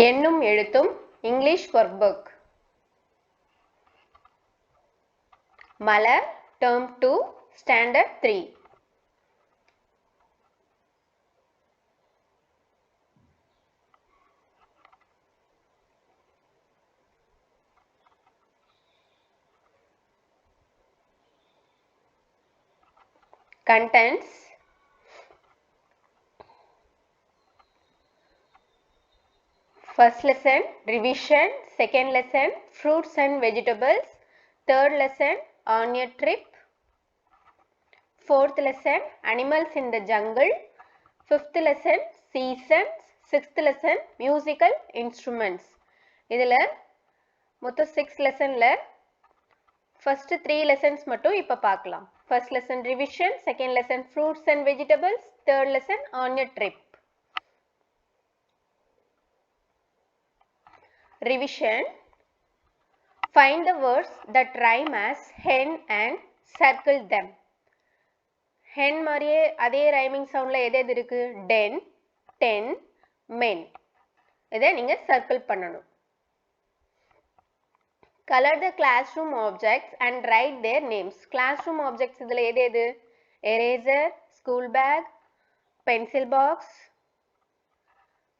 எண்ணும் எழுத்தும் English workbook. Malar term 2 standard 3. Contents: first lesson revision, second lesson fruits and vegetables, third lesson on a trip, fourth lesson animals in the jungle, fifth lesson seasons, sixth lesson musical instruments. இதில் மொத்தம் 6 லெசன்ல first 3 lessons மட்டும் இப்ப பார்க்கலாம். First lesson revision, second lesson fruits and vegetables, third lesson on a trip. Revision: find the words that rhyme as hen and circle them. hen மாதிரியே அதே rhyming soundல எது இருக்கு? den, ten, men. இதை நீங்க circle பண்ணணும். Color the classroom objects and write their names. Classroom objects இதில் எது? Eraser, school bag, pencil box,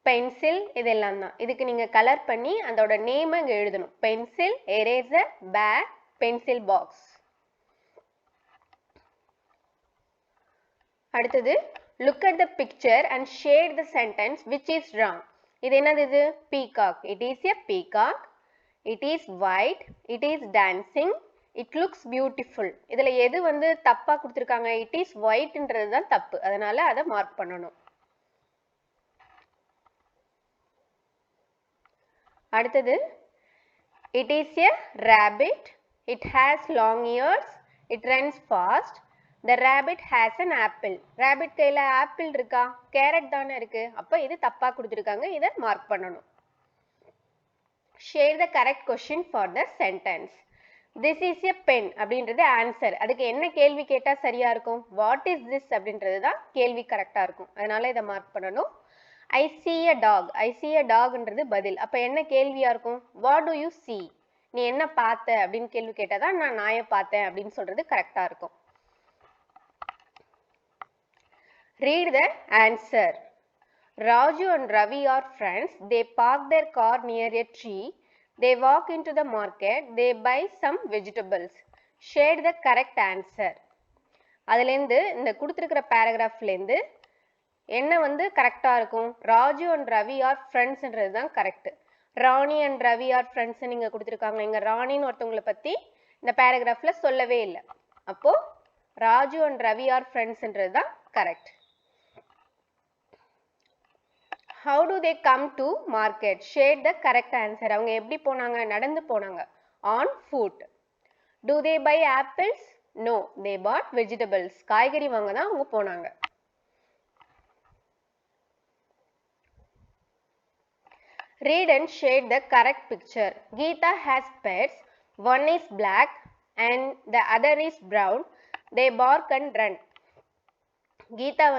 pencil இதெல்லாம் தான். இதுக்கு நீங்க கலர் பண்ணி அதோட நேம் இங்க எழுதணும். Pencil, eraser, bag, pencil box. அடுத்தது look at the picture and shade the sentence which is wrong. இது என்னது? Peacock. It is a peacock. It is white. It is dancing. It looks beautiful. இதில் எது தப்பா கொடுத்திருக்காங்க? It is white ன்றது தான் தப்பு. அதனால அதை மார்க் பண்ணணும். அடுத்தது it is a rabbit. It has long ears. It runs fast. The rabbit has an apple. rabbit கையில ஆப்பிள் இருக்கா? கேரட் தானே இருக்கு. அப்ப இது தப்பா கொடுத்திருக்காங்க. இதை மார்க் பண்ணணும். Share the correct question for the sentence. This is a pen அப்படின்றது ஆன்சர். அதுக்கு என்ன கேள்வி கேட்டா சரியா இருக்கும்? What is this அப்படின்றது தான் கேள்வி கரெக்டா இருக்கும். அதனால இதை மார்க் பண்ணணும். I see a dog. I see a dogன்றது பதில். அப்ப என்ன கேள்வியா இருக்கும்? What do you see? நீ என்ன பார்த்த அப்படின்னு கேள்வி கேட்டா தான் நான் நாயை பார்த்தேன் அப்படின்னு சொல்றது கரெக்டா இருக்கும். Read the answer. Raju and Ravi are friends. They park their car near a tree. They walk into the market. They buy some vegetables. Shade the correct answer. அதிலேருந்து இந்த கொடுத்திருக்கிற பேராகிராஃப்லேருந்து என்ன கரெக்டா இருக்கும்? ராஜு அண்ட் ரவி ஆர் ஃப்ரெண்ட்ஸ்ன்றது தான் correct. Rani and Ravi are friends நீங்க கொடுத்திருக்காங்க. இங்க ராணின்னு ஒருத்தவங்களை பத்தி இந்த பேராகிராஃப்ல சொல்லவே இல்லை. அப்போ ராஜு அண்ட் ரவி ஆர் ஃப்ரெண்ட்ஸ்ன்றது தான் correct. How do they come to market? Shade the correct answer. அவங்க எப்படி போனாங்க? நடந்து போனாங்க. On foot. Do they buy apples? No, they bought vegetables. காய்கறி வாங்க தான் அவங்க போனாங்க. Read and shade the correct picture. Geeta has pets. One is black and the other is brown. They bark and run. Geetha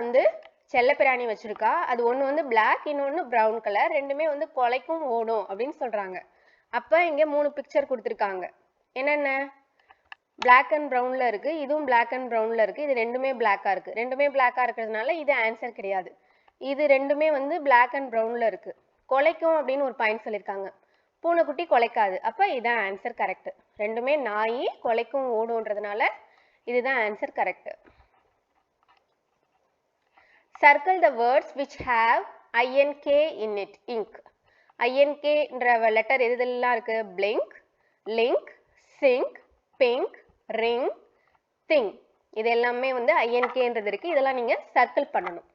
செல்லப்பிராணி வச்சிருக்கா. அது ஒன்று black, இன்னொன்று ப்ரௌன் கலர். ரெண்டுமே கொலைக்கும் ஓடும் அப்படின்னு சொல்றாங்க. அப்போ இங்கே 3 பிக்சர் கொடுத்துருக்காங்க. என்னென்ன? பிளாக் அண்ட் ப்ரௌன்ல இருக்கு. இதுவும் பிளாக் அண்ட் ப்ரௌன்ல இருக்கு. இது ரெண்டுமே பிளாக்கா இருக்கு. ரெண்டுமே பிளாக்கா இருக்கிறதுனால இது ஆன்சர் கிடையாது. இது ரெண்டுமே பிளாக் அண்ட் ப்ரௌன்ல இருக்கு. கொலைக்கும் அப்படின்னு ஒரு பாயிண்ட் சொல்லியிருக்காங்க. பூனைக்குட்டி கொலைக்காது. அப்போ இதான் ஆன்சர் கரெக்ட். ரெண்டுமே நாய் கொலைக்கும் ஓடுன்றதுனால இதுதான் answer correct. Circle the words which have ink in it. Ink. ink என்ற லெட்டர் எதெல்லாம் இருக்கு? blink, link, sink, pink, ring, thing. இது எல்லாமே ink என்றது இருக்கு. இதெல்லாம் நீங்க சர்க்கிள் பண்ணணும்.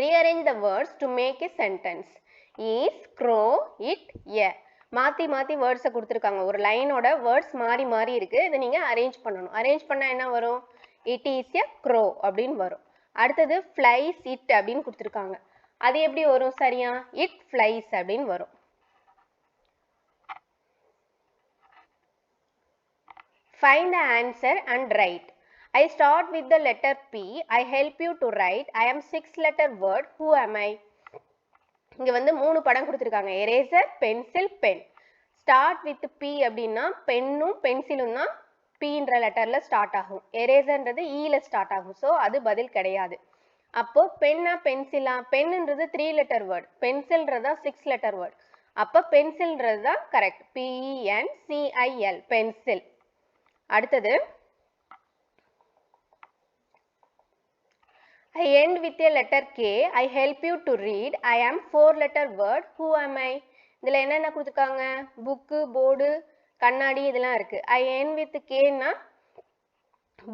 Rearrange the words to make a sentence. Is, crow, it, a. மாத்தி மாத்தி வேர்ட்ஸை கொடுத்துருக்காங்க. ஒரு லைனோட வேர்ட்ஸ் மாறி மாறி இருக்கு. இதை நீங்க அரேஞ்ச் பண்ணணும். அரேஞ்ச் பண்ணா என்ன வரும்? It is a crow அப்படின்னு வரும். அடுத்தது flies it அப்படின்னு கொடுத்துருக்காங்க. அது எப்படி வரும் சரியா? It flies அப்படின்னு வரும். Find the answer and write. I start with the letter P. I help you to write. I am 6-letter word. Who am I? இங்க வந்து 3 படம் கொடுத்திருக்காங்க. Eraser, pencil, pen. Start with P அப்படின்னா பென்னும் பென்சிலும் தான் பீன்ற லெட்டர்ல ஸ்டார்ட் ஆகும். எரேசர்ன்றது ஈல ஸ்டார்ட் ஆகும். ஸோ அது பதில் கிடையாது. அப்போ Penna பென்சிலா? பென்ன்றது 3 letter word, பென்சில்ன்றதா 6 letter word. அப்போ பென்சில்ன்றது தான் கரெக்ட். PENCIL pencil. அடுத்தது I end with a letter K. I help you to read. I am 4 letter word. Who am I? இதில் என்னென்ன கொடுத்துருக்காங்க? புக்கு, போர்டு, கண்ணாடி இதெல்லாம் இருக்கு. I end with K-னா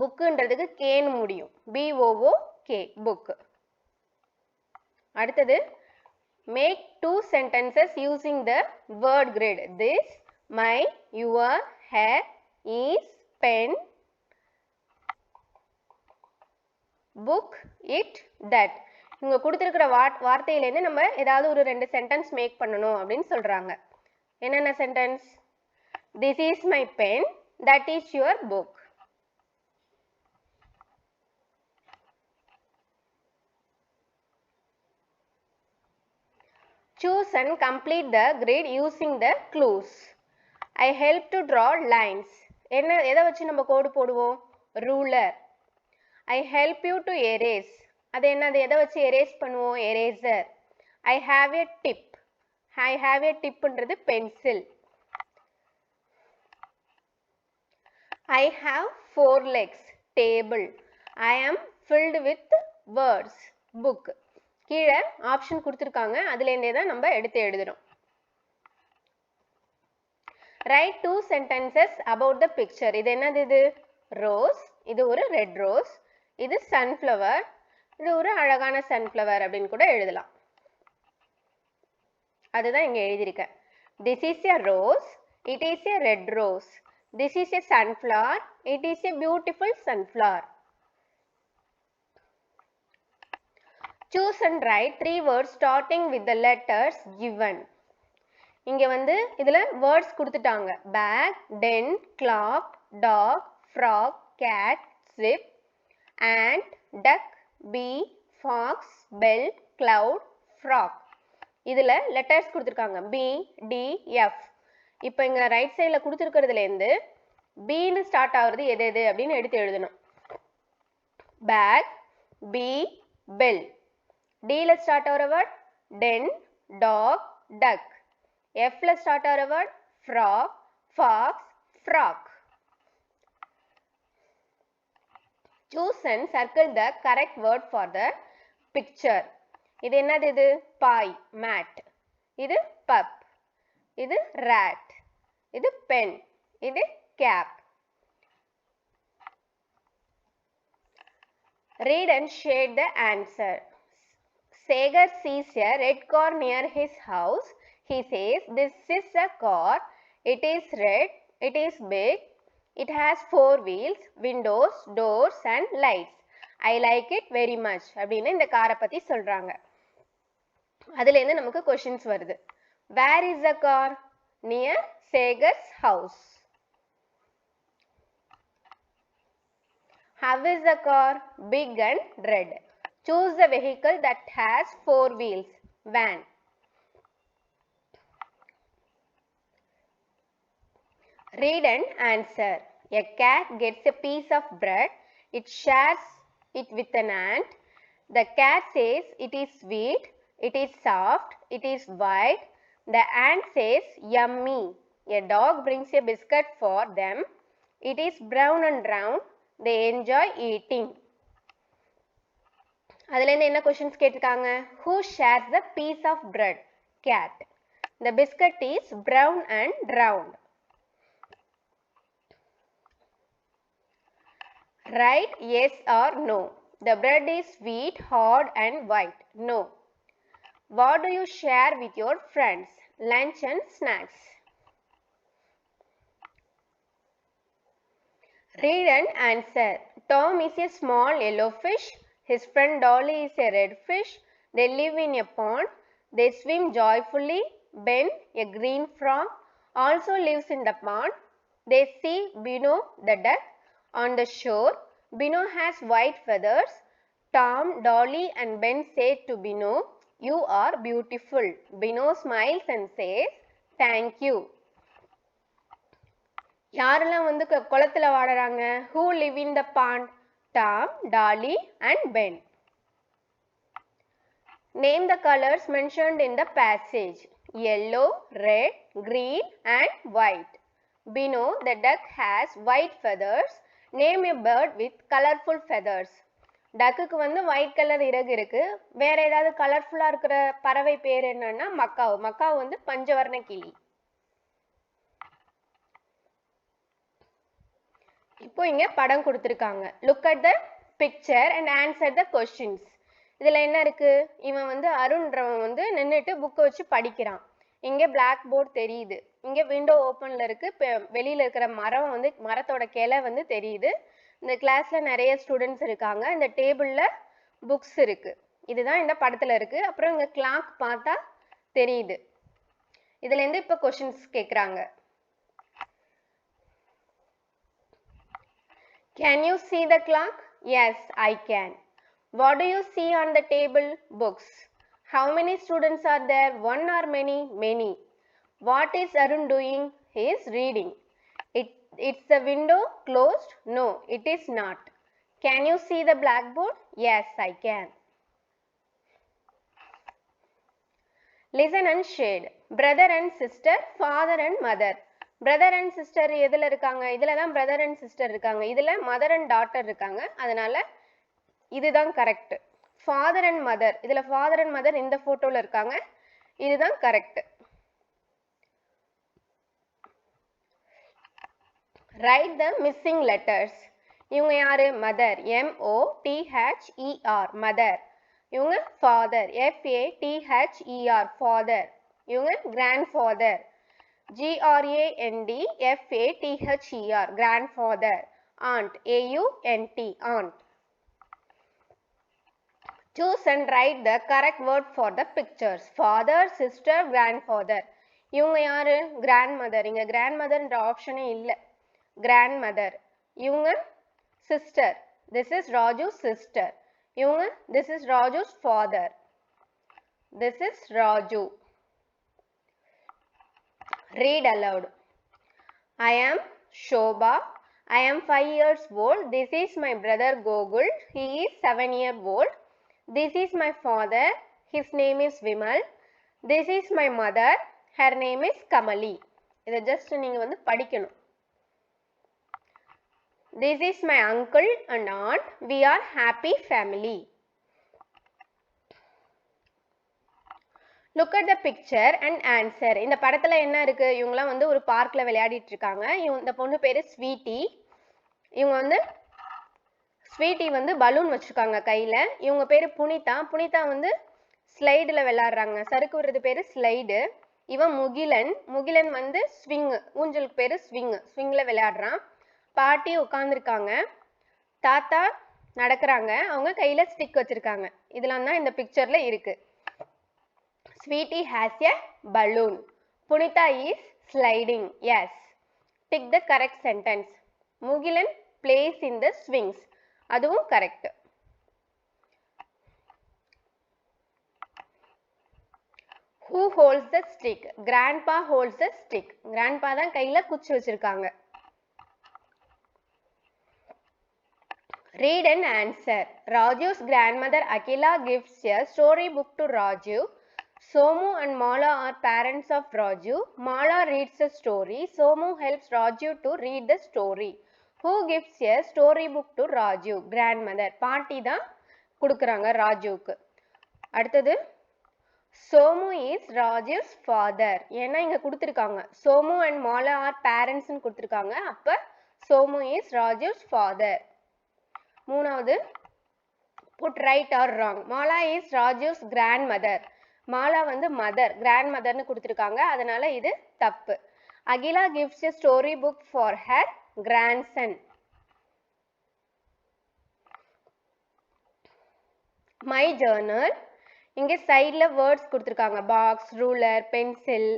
புக்குன்றதுக்கு K-ன்னு முடியும். BOOK book. அடுத்தது make 2 sentences using the word grid. This, my, your, her, is, pen, book, it, that. இங்க கொடுத்திருக்கிற வார்த்தையிலேருந்து நம்ம ஏதாவது ஒரு 2 சென்டென்ஸ் மேக் பண்ணணும் அப்படின்னு சொல்றாங்க. என்னென்ன sentence? This is my pen, that is your book. Choose and complete the grid using the clues. I help to draw lines. என்ன எதை வச்சு நம்ம கோடு போடுவோம்? Ruler. I help you to erase. அது என்னது? எதை வச்சு erase பண்ணுவோம்? eraser. I have a tip. I have a tipன்றது pencil. I have 4 legs. table. I am filled with words. book. கீழே ஆப்ஷன் கொடுத்திருக்காங்க, அதுலேருந்தே தான் நம்ம எடுத்து எழுதுறோம். Write 2 sentences about the picture. இது என்னது? இது ரோஸ். இது ஒரு ரெட் ரோஸ். இது சன்ஃப்ளவர். இது ஒரு அழகான சன்ஃப்ளவர் அப்படின்னு கூட எழுதலாம். அதுதான் இங்க எழுதியிருக்கேன். This is a rose. It is a red rose. This is a sunflower. It is a beautiful sunflower. Choose and write 3 words starting with the letters given. இங்க வந்து இதுல words கொடுத்துட்டாங்க. bag, den, clock, dog, frog, cat, zip, ant, duck, bee, fox, bell, cloud, frog. இதுல letters கொடுத்துருக்காங்க. B, D, F. இப்போ இங்க right சைடுல கொடுத்துருக்கிறதுல இருந்து B ன்னு ஸ்டார்ட் ஆகுறது எது எது அப்படின்னு எடுத்து எழுதணும். bag, bee, bell. D ல ஸ்டார்ட் ஆகிற word den, dog, duck. F ல ஸ்டார்ட் ஆகிற word frog, fox, frog. Choose and circle the correct word for the picture. இது என்னது? இது பாய், mat. இது pup. இது rat. இது pen. இது cap. Read and shade the answer. Sagar sees a red car near his house. He says, this is a car. It is red. It is big. It has 4 wheels, windows, doors and lights. I like it very much. அப்படின்னு இந்த காரை பத்தி சொல்றாங்க. அதிலேருந்து நமக்கு questions வருது. Where is the car? Near Sagar's house. How is the car? Big and red. Choose the vehicle that has 4 wheels. Van. Read and answer. A cat gets a piece of bread. It shares it with an ant. The cat says it is sweet, it is soft, it is white. The ant says yummy. A dog brings a biscuit for them. It is brown and round. They enjoy eating. அதிலேருந்து என்ன questions கேட்டிருக்காங்க? Who shares the piece of bread? Cat. The biscuit is brown and round. Write yes or no. The bread is sweet, hard and white. No. What do you share with your friends? Lunch and snacks. Read and answer. Tom is a small yellow fish. His friend Dolly is a red fish. They live in a pond. They swim joyfully. Ben, a green frog, also lives in the pond. They see Bino the duck on the shore. Bino has white feathers. Tom, Dolly and Ben say to Bino, You are beautiful. Bino smiles and says, thank you. யாரெல்லாம் வந்து குளத்துல வாடுறாங்க? Who live in the pond? Tom, Dolly and Ben. Name the colors mentioned in the passage. Yellow, red, green and white. Bino, the duck has white feathers. Name a bird with colorful feathers. டக்குக்கு வந்து white colour இறகு இருக்கு. வேற ஏதாவது கலர்ஃபுல்லா இருக்கிற பறவை பேர் என்னன்னா மக்காவ். மக்காவ் வந்து பஞ்சவர்ண கிளி. இப்போ இங்க படம் கொடுத்திருக்காங்க. Look at the picture and answer the questions. இதுல என்ன இருக்கு? இவன் வந்து அருண்ன்றவன் வந்து நின்னுட்டு புக்கை வச்சு படிக்கிறான். இங்க பிளாக் போர்ட் தெரியுது. இங்க விண்டோ ஓப்பன்ல இருக்கு. வெளியில இருக்கிற மரம் வந்து மரத்தோட கிளை வந்து தெரியுது. இந்த கிளாஸ்ல நிறைய ஸ்டூடெண்ட்ஸ் இருக்காங்க. இந்த டேபிள்ல புக்ஸ் இருக்கு. இதுதான் இந்த படத்துல இருக்கு. அப்புறம் இங்க கிளாக் பார்த்தா தெரியுது. இதுல இருந்து இப்ப क्वेश्चंस கேக்குறாங்க. Can you see the clock? Yes, I can. What do you see on the table? Books. How many students are there? One or many? Many. What is Arun doing? He is reading. It's the window closed? No, it is not. Can you see the blackboard? Yes, I can. Listen and shade. Brother and sister, father and mother. Brother and sister எதுல இருக்காங்க? இதுல தான் brother and sister இருக்காங்க. இதுல mother and daughter இருக்காங்க. அதனால இதுதான் correct. father and mother இதுல father and mother இந்த போட்டோல இருக்காங்க. இதுதான் correct. Write the missing letters. இவங்க யாரு? mother. M-O-T-H-E-R mother. இவங்க father. F-A-T-H-E-R father. இவங்க grandfather. G-R-A-N-D-F-A-T-H-E-R grandfather. Aunt. A-U-N-T aunt. Choose and write the correct word for the pictures. Father, sister, grandfather. இவங்க யாரு? grandmother. இங்க grandmotherன்ற ஆப்ஷனே இல்லை. grandmother. இவங்க sister. This is Raju's sister. இவங்க this is Raju's father. This is Raju. Read aloud. I am Shobha. I am 5 years old. This is my brother Gogul. He is 7 years old. This is my father. His name is Vimal. This is my mother. Her name is Kamali. இதை just நீங்க வந்து படிக்கணும். This is my uncle and aunt. We are happy family. Look at the picture and answer. இந்த படத்துல என்ன இருக்கு? இவங்கலாம் வந்து ஒரு பார்க்ல விளையாடிட்டு இருக்காங்க. இந்த பொண்ணு பேரு ஸ்வீட்டி. இவங்க வந்து ஸ்வீட்டி வந்து பலூன் வச்சிருக்காங்க கையில. இவங்க பேரு புனிதா. புனிதா வந்து ஸ்லைடுல விளையாடுறாங்க. சறுக்கு விடுறது பேரு ஸ்லைடு. இவன் முகிலன். முகிலன் வந்து ஸ்விங். ஊஞ்சலுக்கு பேரு ஸ்விங். ஸ்விங்ல விளையாடுறான். பாட்டி உட்கார்ந்துருக்காங்க. தாத்தா நடக்கிறாங்க. அவங்க கையில ஸ்டிக் வச்சிருக்காங்க. இதெல்லாம் தான் இந்த பிக்சர்ல இருக்கு. Sweetie has a balloon. Punita is sliding. Yes. Tick the correct sentence. Mugilan plays in the swings. அதுவும் correct. Who holds the stick? Grandpa holds the stick. Grandpa தான் கையில குச்சி வச்சிருக்காங்க. Read and answer. Raju's grandmother Akila gives a storybook to Raju. Somu and Mala are parents of Raju. Mala reads a story. Somu helps Raju to read the story. Who gives a storybook to Raju? Grandmother. பாட்டி தான் கொடுக்குறாங்க ராஜுவுக்கு. அடுத்தது Somu is Raju's father. ஏன்னா இங்க கொடுத்திருக்காங்க. Somu and Mala are parents ன்னு கொடுத்திருக்காங்க. அப்ப Somu is Raju's father. மூணாவது put right or wrong. Mala is Raju's grandmother. Mala வந்து மதர், கிராண்ட் மதர்னு கொடுத்துருக்காங்க. அதனால இது தப்பு. Akila gives a story book for her grandson. My journal. இங்கே சைடில் வேர்ட்ஸ் கொடுத்துருக்காங்க. Box, ruler, pencil,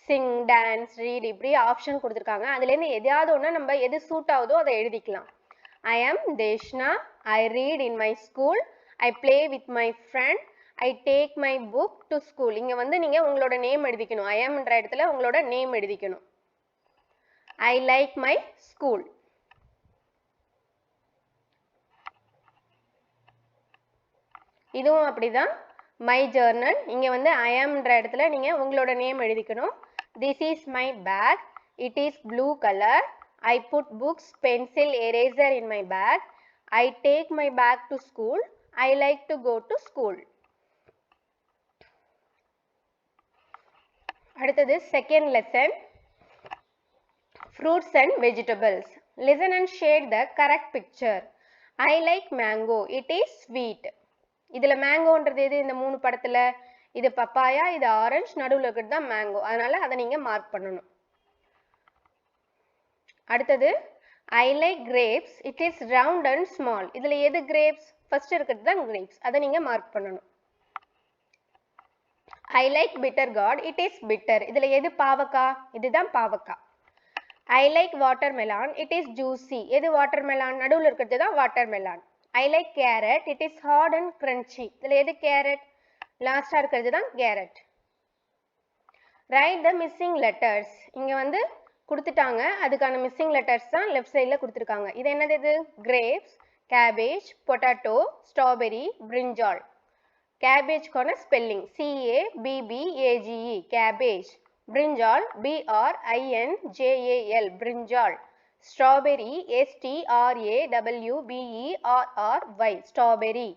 Singh, dance, read இப்படி ஆப்ஷன் கொடுத்துருக்காங்க. அதுலேருந்து எதையாவது ஒன்று நம்ம எது சூட் ஆகுதோ அதை எழுதிக்கலாம். I am Deshna. I read in my school. I play with my friend. I take my book to school. இங்க வந்து நீங்க உங்களோட நேம் எழுதிக்கணும். I am என்ற இடத்துல உங்களோட நேம் எழுதிக்கணும். I like my school. இதுவும் அப்படிதான். My journal. இங்க வந்து I am என்ற இடத்துல நீங்க உங்களோட நேம் எழுதிக்கணும். This is my bag. It is blue color. I put books, pencil, eraser in my bag. I take my bag to school. I like to go to school. அடுத்தது second lesson. Fruits and vegetables. Listen and shade the correct picture. I like mango. It is sweet. இதுல மேங்கோன்றது எது இந்த மூணு படத்துல? இது papaya, இது orange, நடுவுல இருக்கிறது தான் மேங்கோ. அதனால அதை நீங்க மார்க் பண்ணணும். அடுத்தது I like grapes. It is round and small. இதுல எது grapes? ஃபர்ஸ்ட் இருக்கிறது தான் grapes. அதை நீங்க மார்க் பண்ணணும். I like bitter gourd. It is bitter. இதுல எது பாவக்காய்? இதுதான் பாவக்காய். I like watermelon. It is juicy. எது watermelon? நடுவுல இருக்கிறது தான் watermelon. I like carrot. It is hard and crunchy. இதுல எது carrot? லாஸ்டா இருக்கிறது தான் carrot. Write the missing letters. இங்க வந்து கொடுத்துட்டாங்க. அதுக்கான missing letters தான் left sideல கொடுத்திருக்காங்க. இது என்னது இது? Grapes, cabbage, potato, strawberry, brinjal. Cabbage கான spelling C-A-B-B-A-G-E cabbage. Brinjal B-R-I-N-J-A-L brinjal. Strawberry S-T-R-A-W-B-E-R-R-Y strawberry.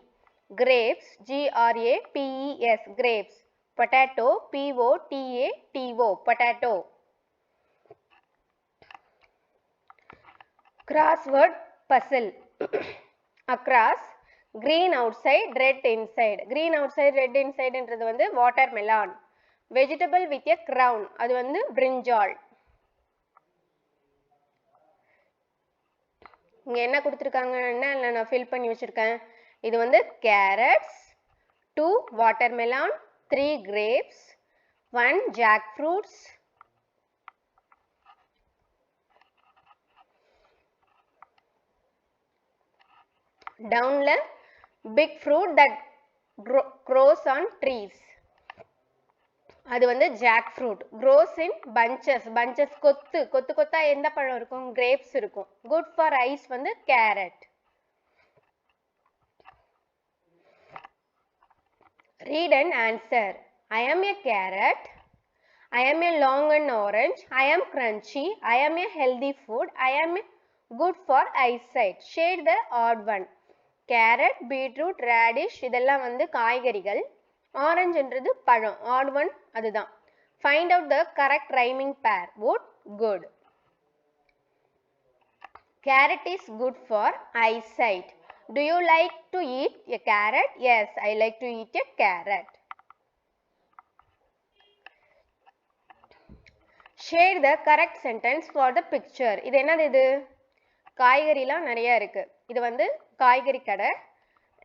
Grapes G-R-A-P-E-S grapes. Potato P-O-T-A-T-O potato. Crossword puzzle. Across green outside red inside. Green outside red inside என்றது வந்து watermelon. Vegetable with a crown அது வந்து brinjal. இங்க என்ன கொடுத்திருக்காங்கன்னா நான் fill பண்ணி வச்சிருக்கேன். இது வந்து carrots, 2 watermelon, 3 grapes, 1 jackfruits, downல big fruit that grows on trees. அது வந்து jackfruit. Grows in bunches. Bunches கொத்து கொத்தா எந்த பழம் இருக்கும்? Grapes இருக்கும். Good for eyes வந்து carrot. Read and answer. I am a carrot. I am a long and orange. I am crunchy. I am a healthy food. I am good for eyesight. Shade the odd one. Carrot, beetroot, radish இதெல்லாம் வந்து காய்கறிகள். Orange என்றது பழம். Odd one அதுதான். Find out the correct rhyming pair. Would, good. Carrot is good for eyesight. Do you like to eat a carrot? Yes, I like to eat a carrot. Shade the correct sentence for the picture. இது என்னது இது? காய்கறிலாம் நிறைய இருக்கு. இது வந்து காய்கறி கடை.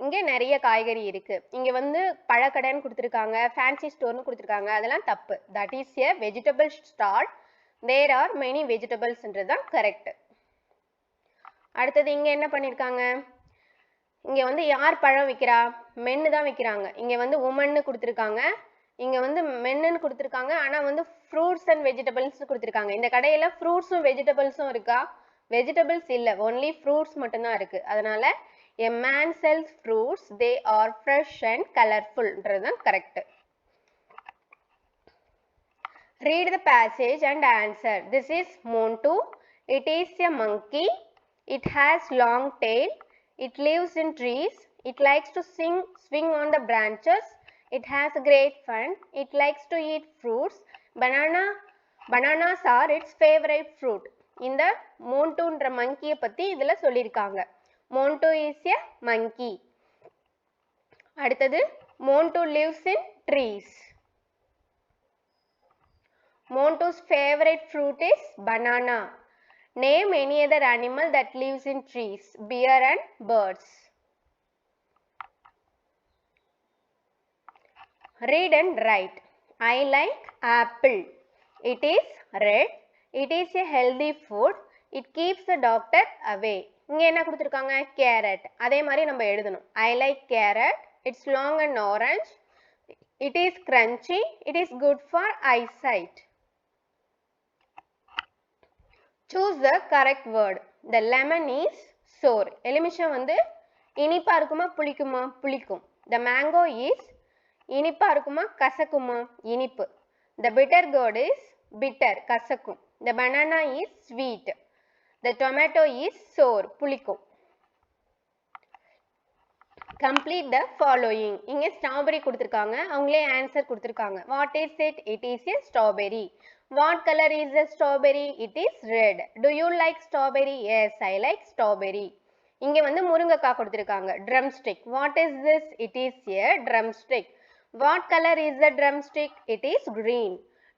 இங்க நிறைய காய்கறி இருக்கு. இங்க வந்து பழக்கடைன்னு கொடுத்திருக்காங்க, ஃபேன்சி ஸ்டோர்னு கொடுத்திருக்காங்க. அதெல்லாம் தப்பு. That is a vegetable stall. There are many vegetables என்றதுதான் கரெக்ட். அடுத்தது இங்க என்ன பண்ணிருக்காங்க? இங்க வந்து யார் பழம் விக்கிறா? மென்னு தான் விக்கிறாங்க. இங்க வந்து உமன்னு கொடுத்திருக்காங்க. இங்க வந்து மென்னு கொடுத்திருக்காங்க. ஆனா வந்து ஃப்ரூட்ஸ் அண்ட் வெஜிடபிள்ஸ் கொடுத்திருக்காங்க. இந்த கடையில ஃப்ரூட்ஸும் வெஜிடபிள்ஸும் இருக்கா? வெஜிடபிள்ஸ் இல்ல, only fruits மட்டும்தான் இருக்கு. அதனால a man sells fruits, they are fresh and colorful ன்றதுதான் correct. Read the passage and answer. This is Montu. It is a monkey. It has long tail. It lives in trees. It likes to swing on the branches. It has great fun. It likes to eat fruits. Bananas are its favorite fruit. இந்த மோன்டுன்ற மங்கியை பத்தி இதுல சொல்லியிருக்காங்க. Montu is a monkey. அடுத்தது Montu lives in trees. Montu's favorite fruit is banana. Name any other animal that lives in trees. Bear and birds. Read and write. I like apple. It is red. It is a healthy food. It keeps the doctor away. இங்க என்ன கொடுத்திருக்காங்க? Carrot. அதே மாதிரி நம்ம எழுதணும். I like carrot. It's long and orange. It is crunchy. It is good for eyesight. Choose the correct word. The lemon is sour. எலுமிச்சம் வந்து இனிப்பா இருக்குமா புளிக்குமா புளிக்கும். The mango is இனிப்பா இருக்குமா கசக்குமா இனிப்பு. The bitter gourd is bitter கசக்கும். The banana is sweet. The tomato is sour புளிக்கும். Complete the following. இங்க strawberry கொடுத்திருக்காங்க. அவங்களே answer கொடுத்திருக்காங்க. What is it? It is a strawberry. What color is the strawberry? It is red. Do you like strawberry? Yes, I like strawberry. இங்க வந்து முருங்கைக்காய் கொடுத்திருக்காங்க. Drumstick. What is this? It is a drumstick. What color is the drumstick? It is green.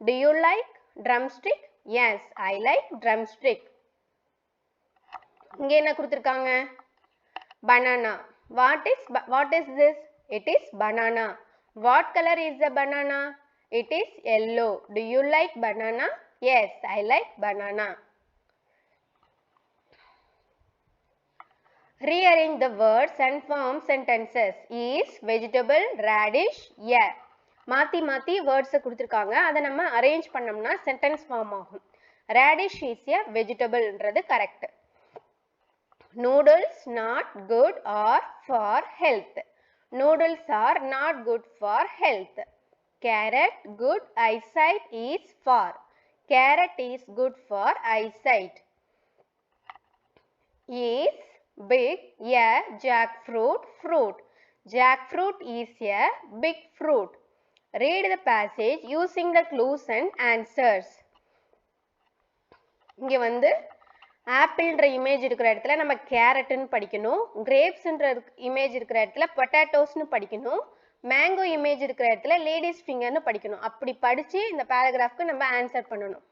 Do you like drumstick? Yes, I like drumstick. இங்க என்ன கொடுத்திருக்காங்க? Banana. What is this? It is banana. What color is the banana? It is yellow. Do you like banana? Yes, I like banana. Rearrange the words and form sentences. Is vegetable, radish, yeah. மாத்தி மாத்தி words கொடுத்திருக்காங்க. அதை நம்ம arrange பண்ணோம்னா sentence form ஆகும். radish is a vegetable ன்றது correct. Noodles not good or for health. Noodles are not good for health. Carrot good eyesight is for. Carrot is good for eyesight. Is big a jackfruit fruit. Jackfruit is a big fruit. Read the passage using the clues and answers. இங்க வந்து ஆப்பிள்ன்ற image இருக்கிற இடத்துல நம்ம கேரட்னு படிக்கணும். கிரேப்ஸ்ன்ற image இருக்கிற இடத்துல பொட்டேட்டோஸ்னு படிக்கணும். Mango image இருக்கிற இடத்துல லேடிஸ் ஃபிங்கர்னு படிக்கணும். அப்படி படிச்சு இந்த பேராகிராஃப்க்கு நம்ம ஆன்சர் பண்ணணும்.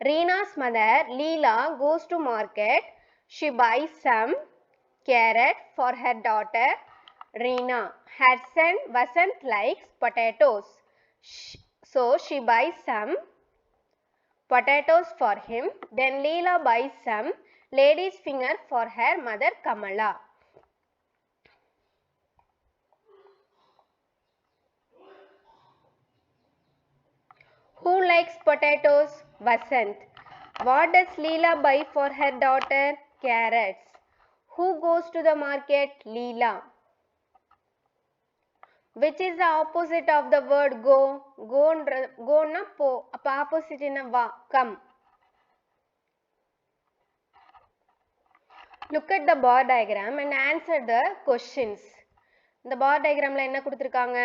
Reena's mother Leela goes to market. She buys some carrot for her daughter Reena. Her son Vasant likes potatoes. So she buys some potatoes for him. Then Leela buys some lady's finger for her mother Kamala. Who likes potatoes? Vasant. What does Leela buy for her daughter? Carrots. Who goes to the market? Leela. Which is the opposite of the word go? Go na po. அப்ப opposite என்ன வா? Come. Look at the bar diagram and answer the questions. இந்த bar diagramல என்ன கொடுத்திருக்காங்க?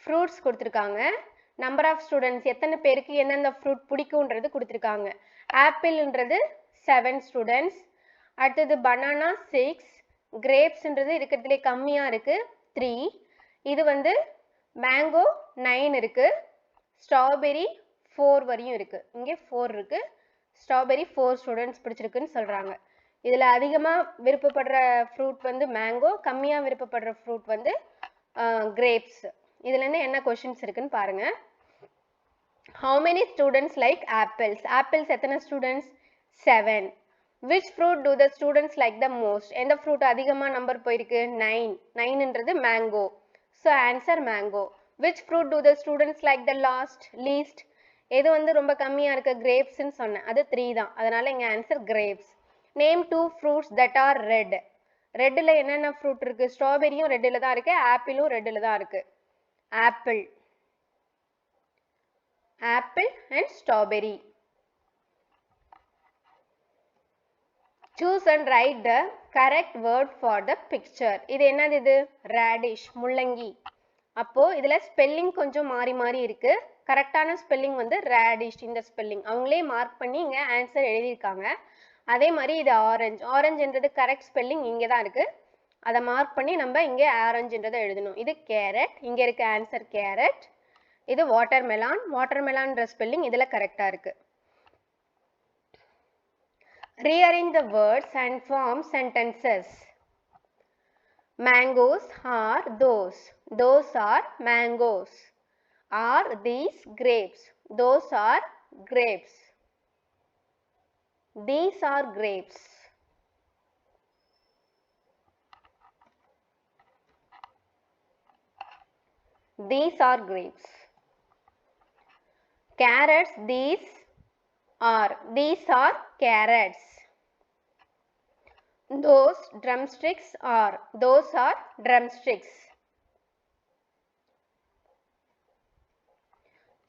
Fruits கொடுத்திருக்காங்க. Number of students எத்தனை பேருக்கு எந்தெந்த fruit பிடிக்கும்ன்றது கொடுத்திருக்காங்க. ஆப்பிள்ன்றது 7 students. அடுத்தது banana 6. grapesன்றது இருக்கிறதுலே கம்மியா இருக்கு 3. இது வந்து mango 9 இருக்கு. strawberry 4 வரையும் இருக்கு. இங்கே 4 இருக்கு. strawberry 4 students பிடிச்சிருக்குன்னு சொல்றாங்க. இதுல அதிகமா விருப்பப்படுற fruit வந்து mango, கம்மியா விருப்பப்படுற fruit வந்து grapes. இதுல இருந்து என்ன questions இருக்குன்னு பாருங்க. How many students like apples? Apples எத்தனை students? 7. Which fruit do the students like the most? எந்த fruit அதிகமா நம்பர் போயிருக்கு? 9. 9ன்றது mango. So answer mango. Which fruit do the students like the least? எது வந்து ரொம்ப கம்மியா இருக்கு? grapes ன்னு சொன்னேன். அது 3 தான். அதனால இங்க answer grapes. Name 2 fruits that are red. ரெட்ல என்னென்ன fruit இருக்கு? ஸ்ட்ராபெரியும் ரெட்ல தான் இருக்கு. ஆப்பிளும் ரெட்ல தான் இருக்கு. Apple. Apple and strawberry. Choose and write the correct word for the picture. இது என்னது இது? radish, முள்ளங்கி. அப்போ இதுல ஸ்பெல்லிங் கொஞ்சம் மாறி மாறி இருக்கு. கரெக்டான ஸ்பெல்லிங் வந்து radish இந்த ஸ்பெல்லிங். அவங்களே மார்க் பண்ணி இங்க ஆன்சர் எழுதியிருக்காங்க. அதே மாதிரி இது ஆரஞ்சு. ஆரஞ்சுன்றது கரெக்ட் ஸ்பெல்லிங் இங்கே தான் இருக்கு. அதை மார்க் பண்ணி நம்ம இங்கே ஆரஞ்சுன்றதை எழுதணும். இது கேரட். இங்க இருக்க ஆன்சர் கேரட். இது வாட்டர்மெலான். வாட்டர்மெலான்ற ஸ்பெல்லிங் இதுல கரெக்டா இருக்கு. Rearrange the words and form sentences. Mangoes are those. Those are mangoes. Are these grapes? Those are grapes. These are grapes. These are grapes. Carrots, these are carrots. Those drumsticks are drumsticks.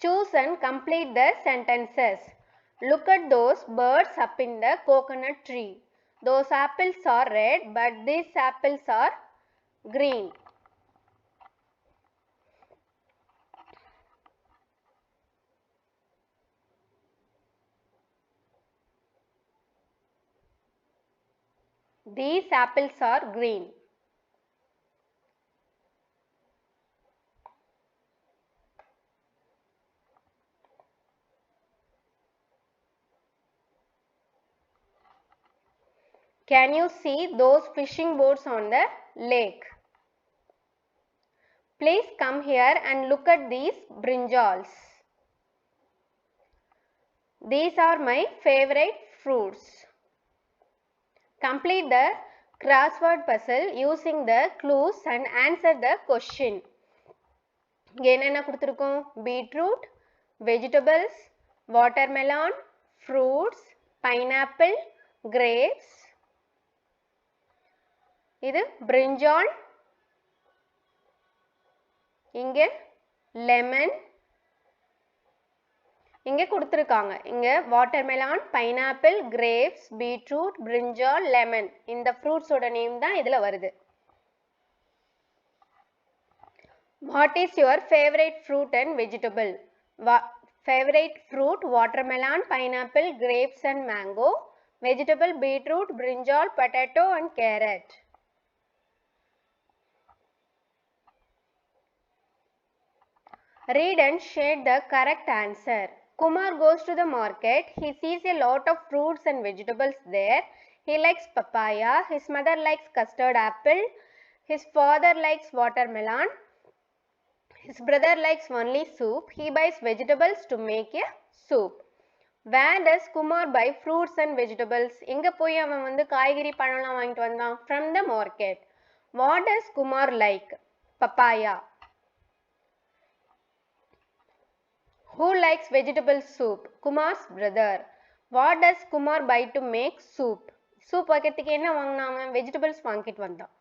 Choose and complete the sentences. Look at those birds up in the coconut tree. Those apples are red, but these apples are green. These apples are green. Can you see those fishing boats on the lake? Please come here and look at these brinjals. These are my favorite fruits. Complete the crossword puzzle using the clues and answer the question. இங்க என்னென்ன கொடுத்திருக்கோம்? Beetroot, vegetables, watermelon, fruits, pineapple, grapes. இது brinjal. இங்க lemon. இங்க கொடுத்திருக்காங்க. இங்க watermelon, pineapple, grapes, beetroot, brinjal, lemon. இந்த fruits ஓட நேம் தான் இதுல வருது. What is your favorite fruit and vegetable? Favorite fruit, watermelon, pineapple, grapes and mango. Vegetable, beetroot, brinjal, potato and carrot. Read and shade the correct answer. Kumar goes to the market. He sees a lot of fruits and vegetables there. He likes papaya. His mother likes custard apple. His father likes watermelon. His brother likes only soup. He buys vegetables to make a soup. Where does Kumar buy fruits and vegetables? எங்க போய் அவன் வந்து காய்கறி பழம்லாம் வாங்கிட்டு வந்தான்? From the market. What does Kumar like? Papaya. Who likes vegetable soup? Kumar's brother. What does Kumar buy to make soup? Soup வைக்கிறதுக்கு என்ன வாங்கினான் அவன்? Vegetables வாங்கிட்டு வந்தான்.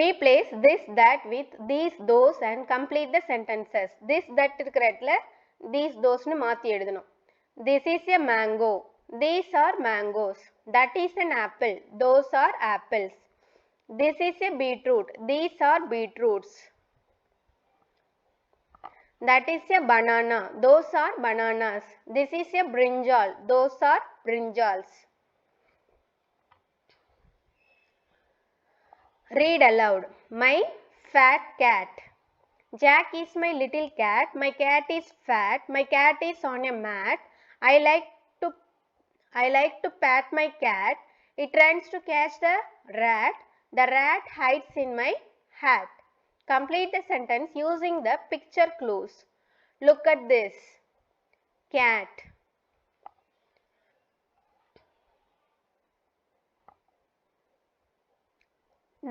Replace this, that with these, those and complete the sentences. This, that இருக்கிற இடத்துல these, those னு மாத்தி எழுதணும். This is a mango. These are mangoes. That is an apple. Those are apples. This is a beetroot. These are beetroots. That is a banana. Those are bananas. This is a brinjal. Those are brinjals. Read aloud. My fat cat. Jack is my little cat. My cat is fat. My cat is on a mat. I like to pat my cat. It runs to catch the rat. The rat hides in my hat. Complete the sentence using the picture clues. Look at this. Cat.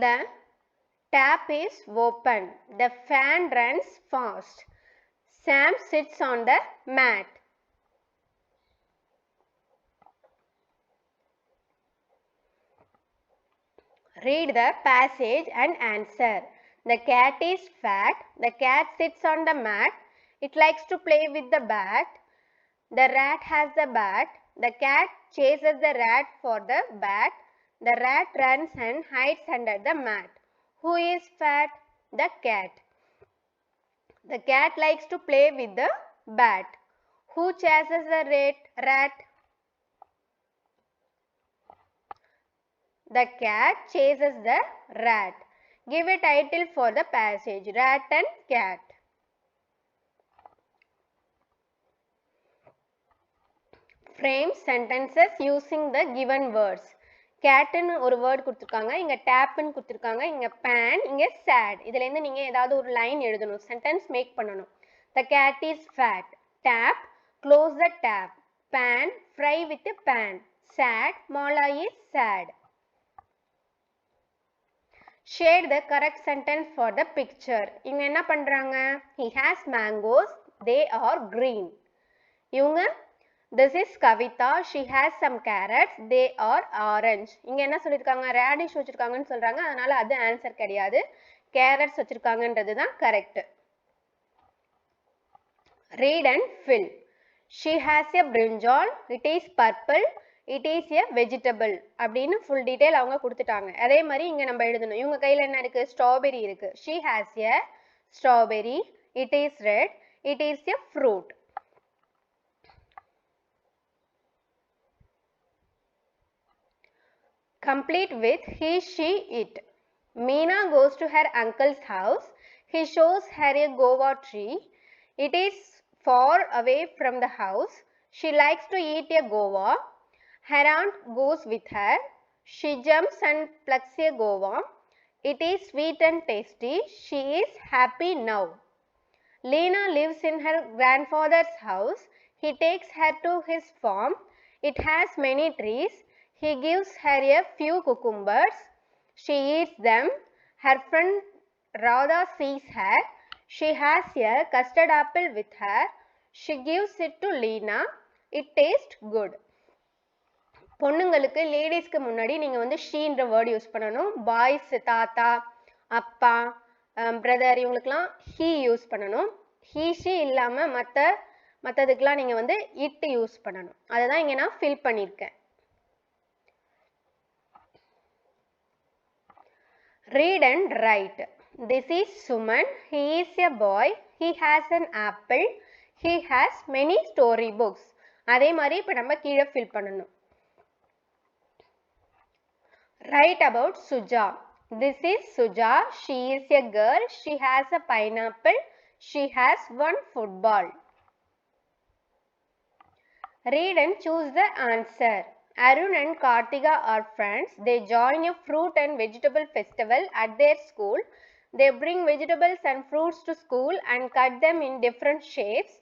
The tap is open. The fan runs fast. Sam sits on the mat. Read the passage and answer. The cat is fat. The cat sits on the mat. It likes to play with the bat. The rat has the bat. The cat chases the rat for the bat. The rat runs and hides under the mat. Who is fat? The cat. The cat likes to play with the bat. Who chases the rat? The cat chases the rat. Give a title for the passage. Rat and cat. Frame sentences using the given words. Catன்னு ஒரு word கொடுத்திருக்காங்க. இங்க டேப்னு கொடுத்திருக்காங்க. இங்க pan, இங்க sad. இதுல இருந்து நீங்க ஏதாவது ஒரு லைன் எழுதணும். சென்டென்ஸ் மேக் பண்ணணும். The cat is fat. Tap, close the tap. Pan, fry with a pan. Sad, Mala is sad. Shade the correct sentence for the picture. இவங்க என்ன பண்றாங்க? He has mangoes. They are green. இவங்க this is Kavita. She has some carrots. They are orange. இங்க என்ன சொல்லிருக்காங்க? radish வச்சிருக்காங்கன்னு சொல்றாங்க. அதனால அது ஆன்சர் கிடையாது. carrots வச்சிருக்காங்கன்றது தான் correct. Read and fill. She has a brinjal. It is purple. It is a vegetable. அப்படின்னு full detail அவங்க கொடுத்துட்டாங்க. அதே மாதிரி இங்க நம்ம எழுதணும். இவங்க கையில என்ன இருக்கு? strawberry இருக்கு. She has a strawberry. It is red. It is a fruit. Complete with he, she, it. Meena goes to her uncle's house. He shows her a guava tree. It is far away from the house. She likes to eat a guava. Her aunt goes with her. She jumps and plucks a guava. It is sweet and tasty. She is happy now. Lena lives in her grandfather's house. He takes her to his farm. It has many trees. He gives her a few cucumbers. She eats them. Her friend Radha sees her. She has a custard apple with her. She gives it to Lena. It tastes good. பொண்ணுங்களுக்கு லேடிஸ்க்கு முன்னாடி நீங்கள் வந்து ஷீன்ற word use பண்ணணும். Boys தாத்தா அப்பா brother இவங்களுக்குலாம் he use பண்ணணும். ஹீ ஷீ இல்லாமல் மற்றதுக்கெலாம் நீங்கள் வந்து இட்டு யூஸ் பண்ணணும். அதை தான் இங்கே நான் ஃபில் பண்ணியிருக்கேன். Read and write. This is Suman. He is a boy. He has an apple. He has many story books. அதே மாதிரி இப்போ நம்ம கீழே ஃபில் பண்ணணும். Write about Suja. This is Suja. She is a girl. She has a pineapple. She has one football. Read and choose the answer. Arun and Kartika are friends. They join a fruit and vegetable festival at their school. They bring vegetables and fruits to school and cut them in different shapes.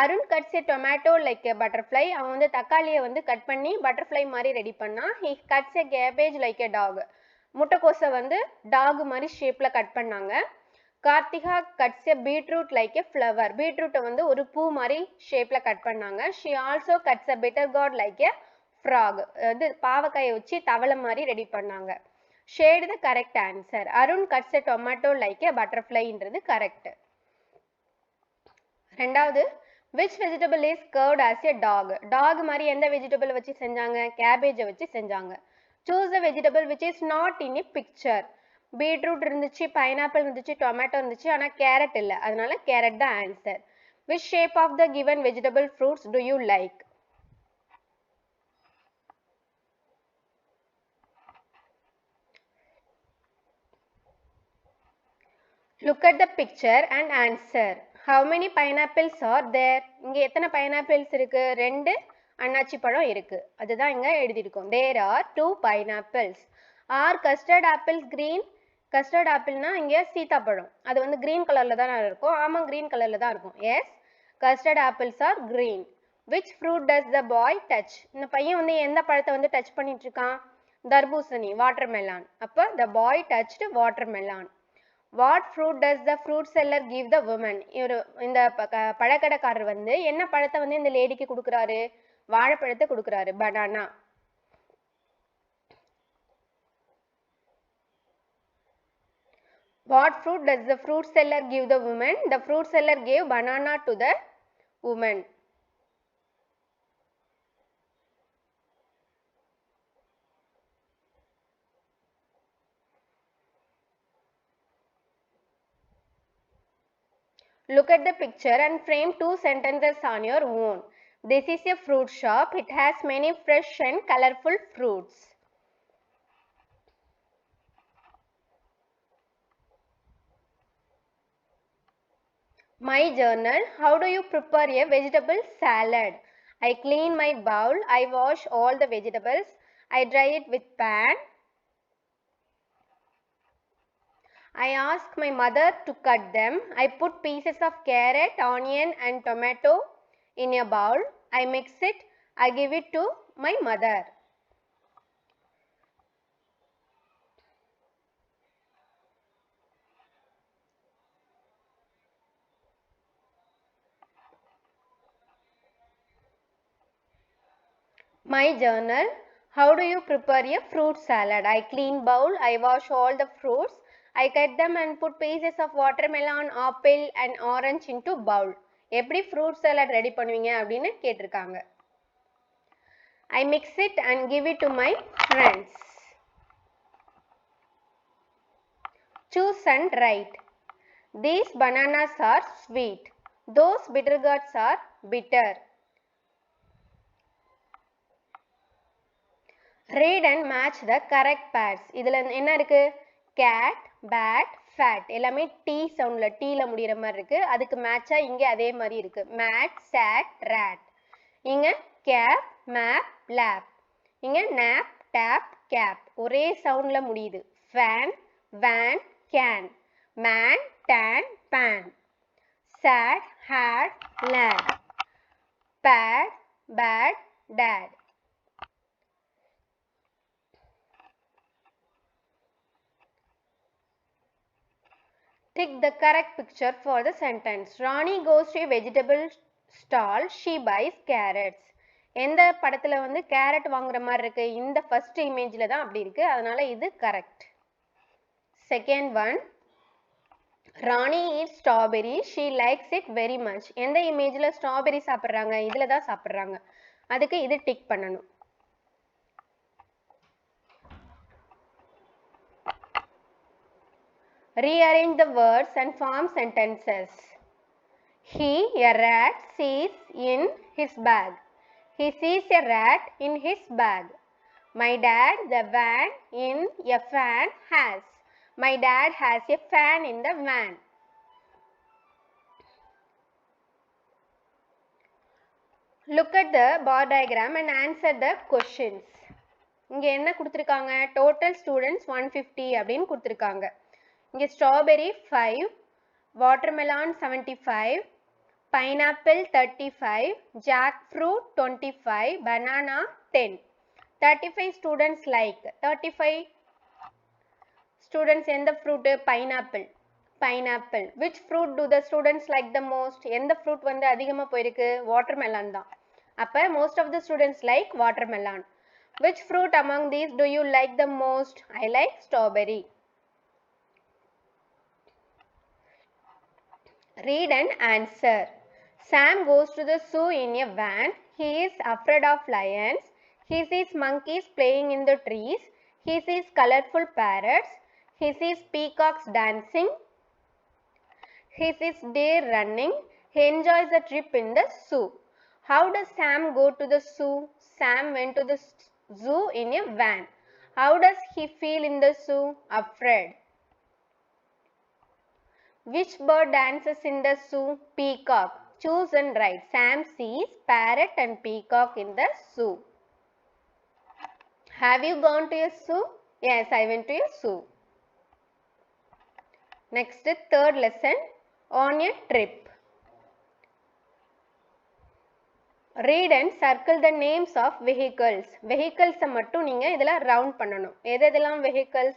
Arun cuts a tomato like a butterfly. அவன் வந்து தக்காளியை வந்து cut பண்ணி butterfly மாதிரி ready பண்ணா. He cuts a cabbage like a dog. முட்டைக்கோசை வந்து talk மாதிரி ஷேப்பில் கட் பண்ணாங்க. Karthika cuts a beetroot like a flower. பீட்ரூட்டை வந்து ஒரு பூ மாதிரி ஷேப்பில் கட் பண்ணாங்க. She also cuts a bitter gourd like a frog. அது பாவக்காயை வச்சு தவளை மாதிரி ரெடி பண்ணாங்க. Shade the correct answer. Arun cuts a tomato like a பட்டர்ஃப்ளைன்றது கரெக்ட். ரெண்டாவது, which vegetable is curved as a dog. Dog மாதிரி எந்த வெஜிடபிள் வச்சு செஞ்சாங்க? கேபேஜை வச்சு செஞ்சாங்க. Choose the vegetable which is not in a picture. Beetroot இருந்துச்சு, பைனாப்பிள் இருந்துச்சு, டொமேட்டோ இருந்துச்சு, ஆனால் கேரட் இல்லை. அதனால கேரட் தான் answer. Which shape of the given vegetable fruits do you like? Look at the picture and answer. How many pineapples are there? இங்கே எத்தனை pineapples இருக்கு? 2 அன்னாச்சி பழம் இருக்கு. அதுதான் இங்கே எழுதியிருக்கோம். There are 2 pineapples. Are custard apples green? Custard appleனா இங்கே சீத்தாப்பழம். அது வந்து கிரீன் கலரில் தான் இருக்கும். ஆமாம், கிரீன் கலரில் தான் இருக்கும். Yes, custard apples are green. Which fruit does the boy touch? இந்த பையன் வந்து எந்த பழத்தை வந்து டச் பண்ணிட்டு இருக்கான்? தர்பூசணி, வாட்டர்மெலான். அப்போ the boy touched watermelon. What fruit does the fruit seller give the woman? இந்த பழக்கடைக்காரர் வந்து என்ன பழத்தை வந்து இந்த லேடிக்கு கொடுக்குறாரு? வாழைப்பழத்தை கொடுக்குறாரு, banana. What fruit does the fruit seller give the woman? The fruit seller gave banana to the woman. Look at the picture and frame 2 sentences on your own. This is a fruit shop. It has many fresh and colorful fruits. My journal. How do you prepare a vegetable salad? I clean my bowl. I wash all the vegetables. I dry it with pan. I ask my mother to cut them. I put pieces of carrot, onion and tomato in a bowl. I mix it. I give it to my mother. My journal. How do you prepare a fruit salad? I clean bowl. I wash all the fruits. I cut them and put pieces of watermelon, apple and orange into bowl. எப்படி fruit salad ready பண்ணுவீங்க அப்படின்னு கேட்டிருக்காங்க. I mix it and give it to my friends. Choose and write. These bananas are sweet. Those bitter gourds are bitter. Read and match the correct pairs. இதில் என்ன இருக்கு? Cat, bat, fat. எல்லாமே T soundல Tல முடிகிற மாதிரி இருக்கு. அதுக்கு மேட்சா இங்கே அதே மாதிரி இருக்கு. Mat, sat, rat. இங்க cap, map, lap. இங்க nap, tap, cap. ஒரே soundல முடியுது. Fan, van, can. Man, tan, pan. Sad, had, lad. Pad, bad, dad. Tick the correct picture for the sentence. Rani goes to a vegetable stall. She buys carrots. எந்த படத்துல வந்து carrot வாங்குற மாதிரி இருக்கு? இந்த first இமேஜ்ல தான் அப்படி இருக்கு. அதனால இது correct. Second one. Rani eats strawberry. She likes it very much. எந்த இமேஜ்ல ஸ்ட்ராபெரி சாப்பிட்றாங்க? இதுல தான் சாப்பிட்றாங்க. அதுக்கு இது டிக் பண்ணணும். Rearrange the words and form sentences. He, a rat, sees in his bag. He sees a rat in his bag. My dad, the van in a fan has. My dad has a fan in the van. Look at the bar diagram and answer the questions. இங்க என்ன கொடுத்திருக்காங்க? Total students 150 அப்படின்னு கொடுத்திருக்காங்க. இங்க strawberry 5, watermelon 75, pineapple 35, jackfruit 25, banana 10. 35 students like. 35 students எந்த fruit? Pineapple. Pineapple. Which fruit do the students like the most? எந்த fruit வந்து அதிகமா போயிருக்கு? Watermelon தான். அப்ப most of the students like watermelon. Which fruit among these do you like the most? I like strawberry. Read and answer. Sam goes to the zoo in a van. He is afraid of lions. He sees monkeys playing in the trees. He sees colorful parrots. He sees peacocks dancing. He sees deer running. He enjoys a trip in the zoo. How does Sam go to the zoo? Sam went to the zoo in a van. How does he feel in the zoo? Afraid. Which bird dances in the zoo? Peacock. Choose and write. Sam sees parrot and peacock in the zoo. Have you gone to a zoo? Yes, I went to a zoo. Next, third lesson. On a trip. Read and circle the names of vehicles. Vehicles மட்டும் நீங்க இதல round பண்ணணும். எதெல்லாம் vehicles?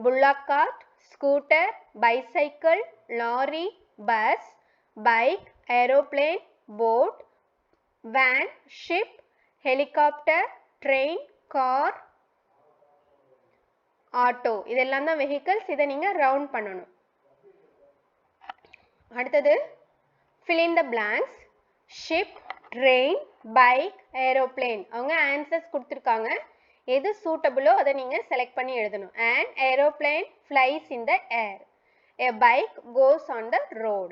Bullock cart, scooter, bicycle, lorry, bus, bike, aeroplane, boat, van, ship, helicopter, train, car, auto. இதெல்லாம் தான் vehicles. இதை நீங்க round பண்ணணும். அடுத்தது fill in the blanks. Ship, train, bike, aeroplane. அவங்க answers கொடுத்திருக்காங்க. எது suitable-ஓ அதை நீங்க select பண்ணி எழுதணும். An aeroplane flies in the air. A bike goes on the road.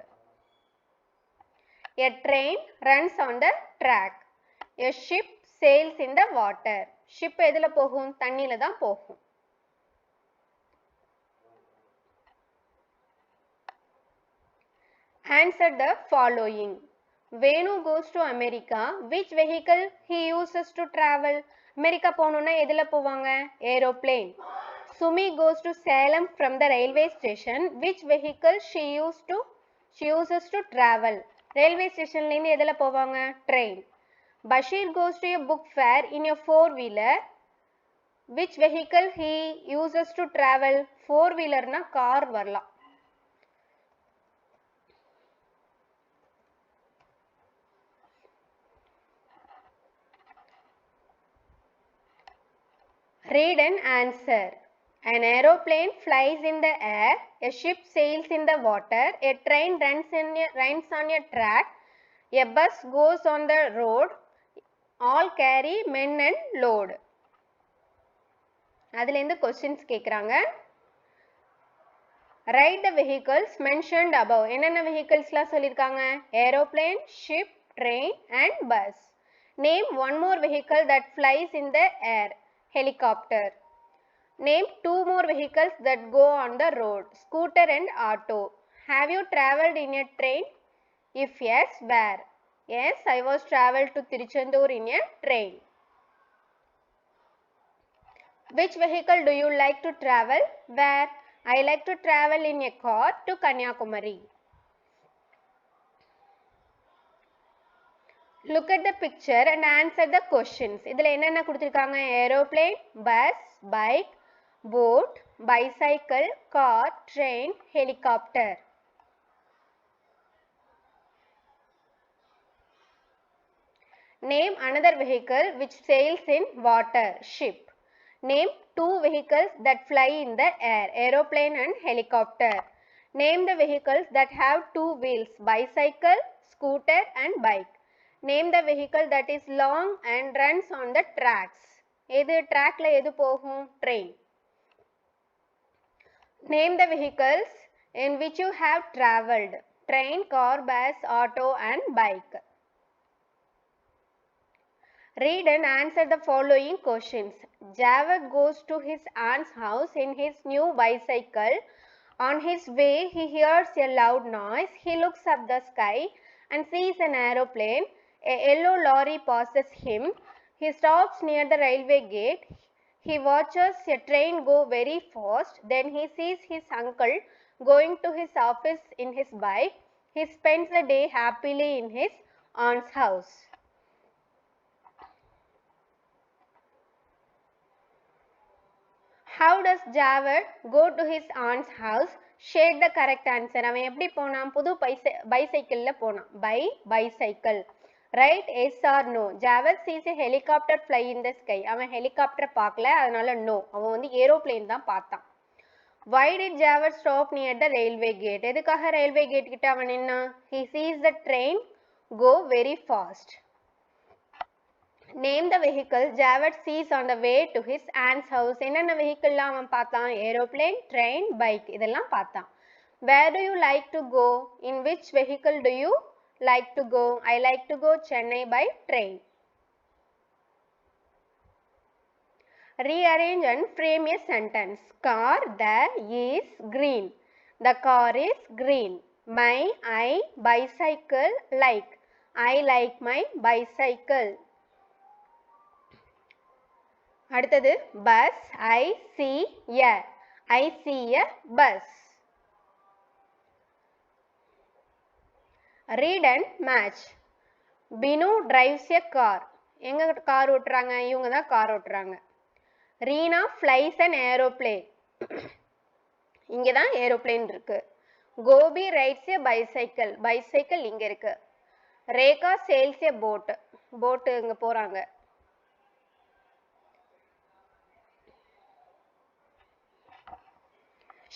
A train runs on the track. A ship sails in the water. Ship எதுல போகும்? தண்ணில தான் போகும். Answer the following. Venu goes to America. Which vehicle he uses to travel? America போணும்னா எதுல போவாங்க? Aeroplane. Sumi goes to Salem from the railway station. Which vehicle she uses to travel? Railway station ல இருந்து எதுல போவாங்க? Train. Bashir goes to a book fair in a four-wheeler. Which vehicle he uses to travel? Four-wheeler னா car வரலாம். Read and answer. An aeroplane flies in the air, a ship sails in the water, a train runs on a track, a bus goes on the road, all carry men and load. அதிலேருந்து questions கேட்குறாங்க. Write the vehicles mentioned above. என்னென்ன vehiclesலாம் சொல்லியிருக்காங்க? Aeroplane, ship, train and bus. Name one more vehicle that flies in the air. Helicopter. Name two more vehicles that go on the road. Scooter and auto. Have you travelled in a train? If yes, where? Yes, I was travelled to Tiruchendur in a train. Which vehicle do you like to travel? Where? I like to travel in a car to Kanyakumari. Look at the picture and answer the questions. இதில் என்னென்ன கொடுத்திருக்காங்க? Aeroplane, bus, bike, boat, bicycle, car, train, helicopter. Name another vehicle which sails in water. Ship. Name two vehicles that fly in the air. Aeroplane and helicopter. Name the vehicles that have two wheels. Bicycle, scooter and bike. Name the vehicle that is long and runs on the tracks. எது trackல எது போகும்? Train. Name the vehicles in which you have travelled. Train, car, bus, auto and bike. Read and answer the following questions. Javed goes to his aunt's house in his new bicycle. On his way, he hears a loud noise. He looks up the sky and sees an aeroplane. A yellow lorry passes him. He stops near the railway gate. He watches a train go very fast. Then he sees his uncle going to his office in his bike. He spends the day happily in his aunt's house. How does Javed go to his aunt's house? Shade the correct answer. அவன் எப்படி போனான்? புது bicycle போனான். By bicycle. Right? Yes or no? Javed sees a helicopter fly in the sky. அவன் helicopter பார்க்கல, அதனால no. அவன் வந்து aeroplane தான் பார்த்தான். Why did Javed stop near the railway gate? எதுக்காக railway gate கிட்ட அவன் நின்னான்? He sees the train go very fast. Name the vehicle Javed sees on the way to his aunt's house. என்னென்ன வெஹிக்கிள்லாம் அவன் பார்த்தான்? Aeroplane, train, bike இதெல்லாம் பார்த்தான். Where do you like to go? In which vehicle do you like to go? I like to go Chennai by train. Rearrange and frame a sentence. Car, the is green. The car is green. My, I, bicycle, like. I like my bicycle. அடுத்தது bus. I see a bus. Read and match. Binu drives a car. எங்க car ஓட்டுறாங்க? இவங்க தான் car ஓட்டுறாங்க. Reena flies an aeroplane. இங்க தான் aeroplane இருக்கு. Gobi rides a bicycle. Bicycle இங்க இருக்கு. Rekha sails a boat. Boat இங்க போறாங்க.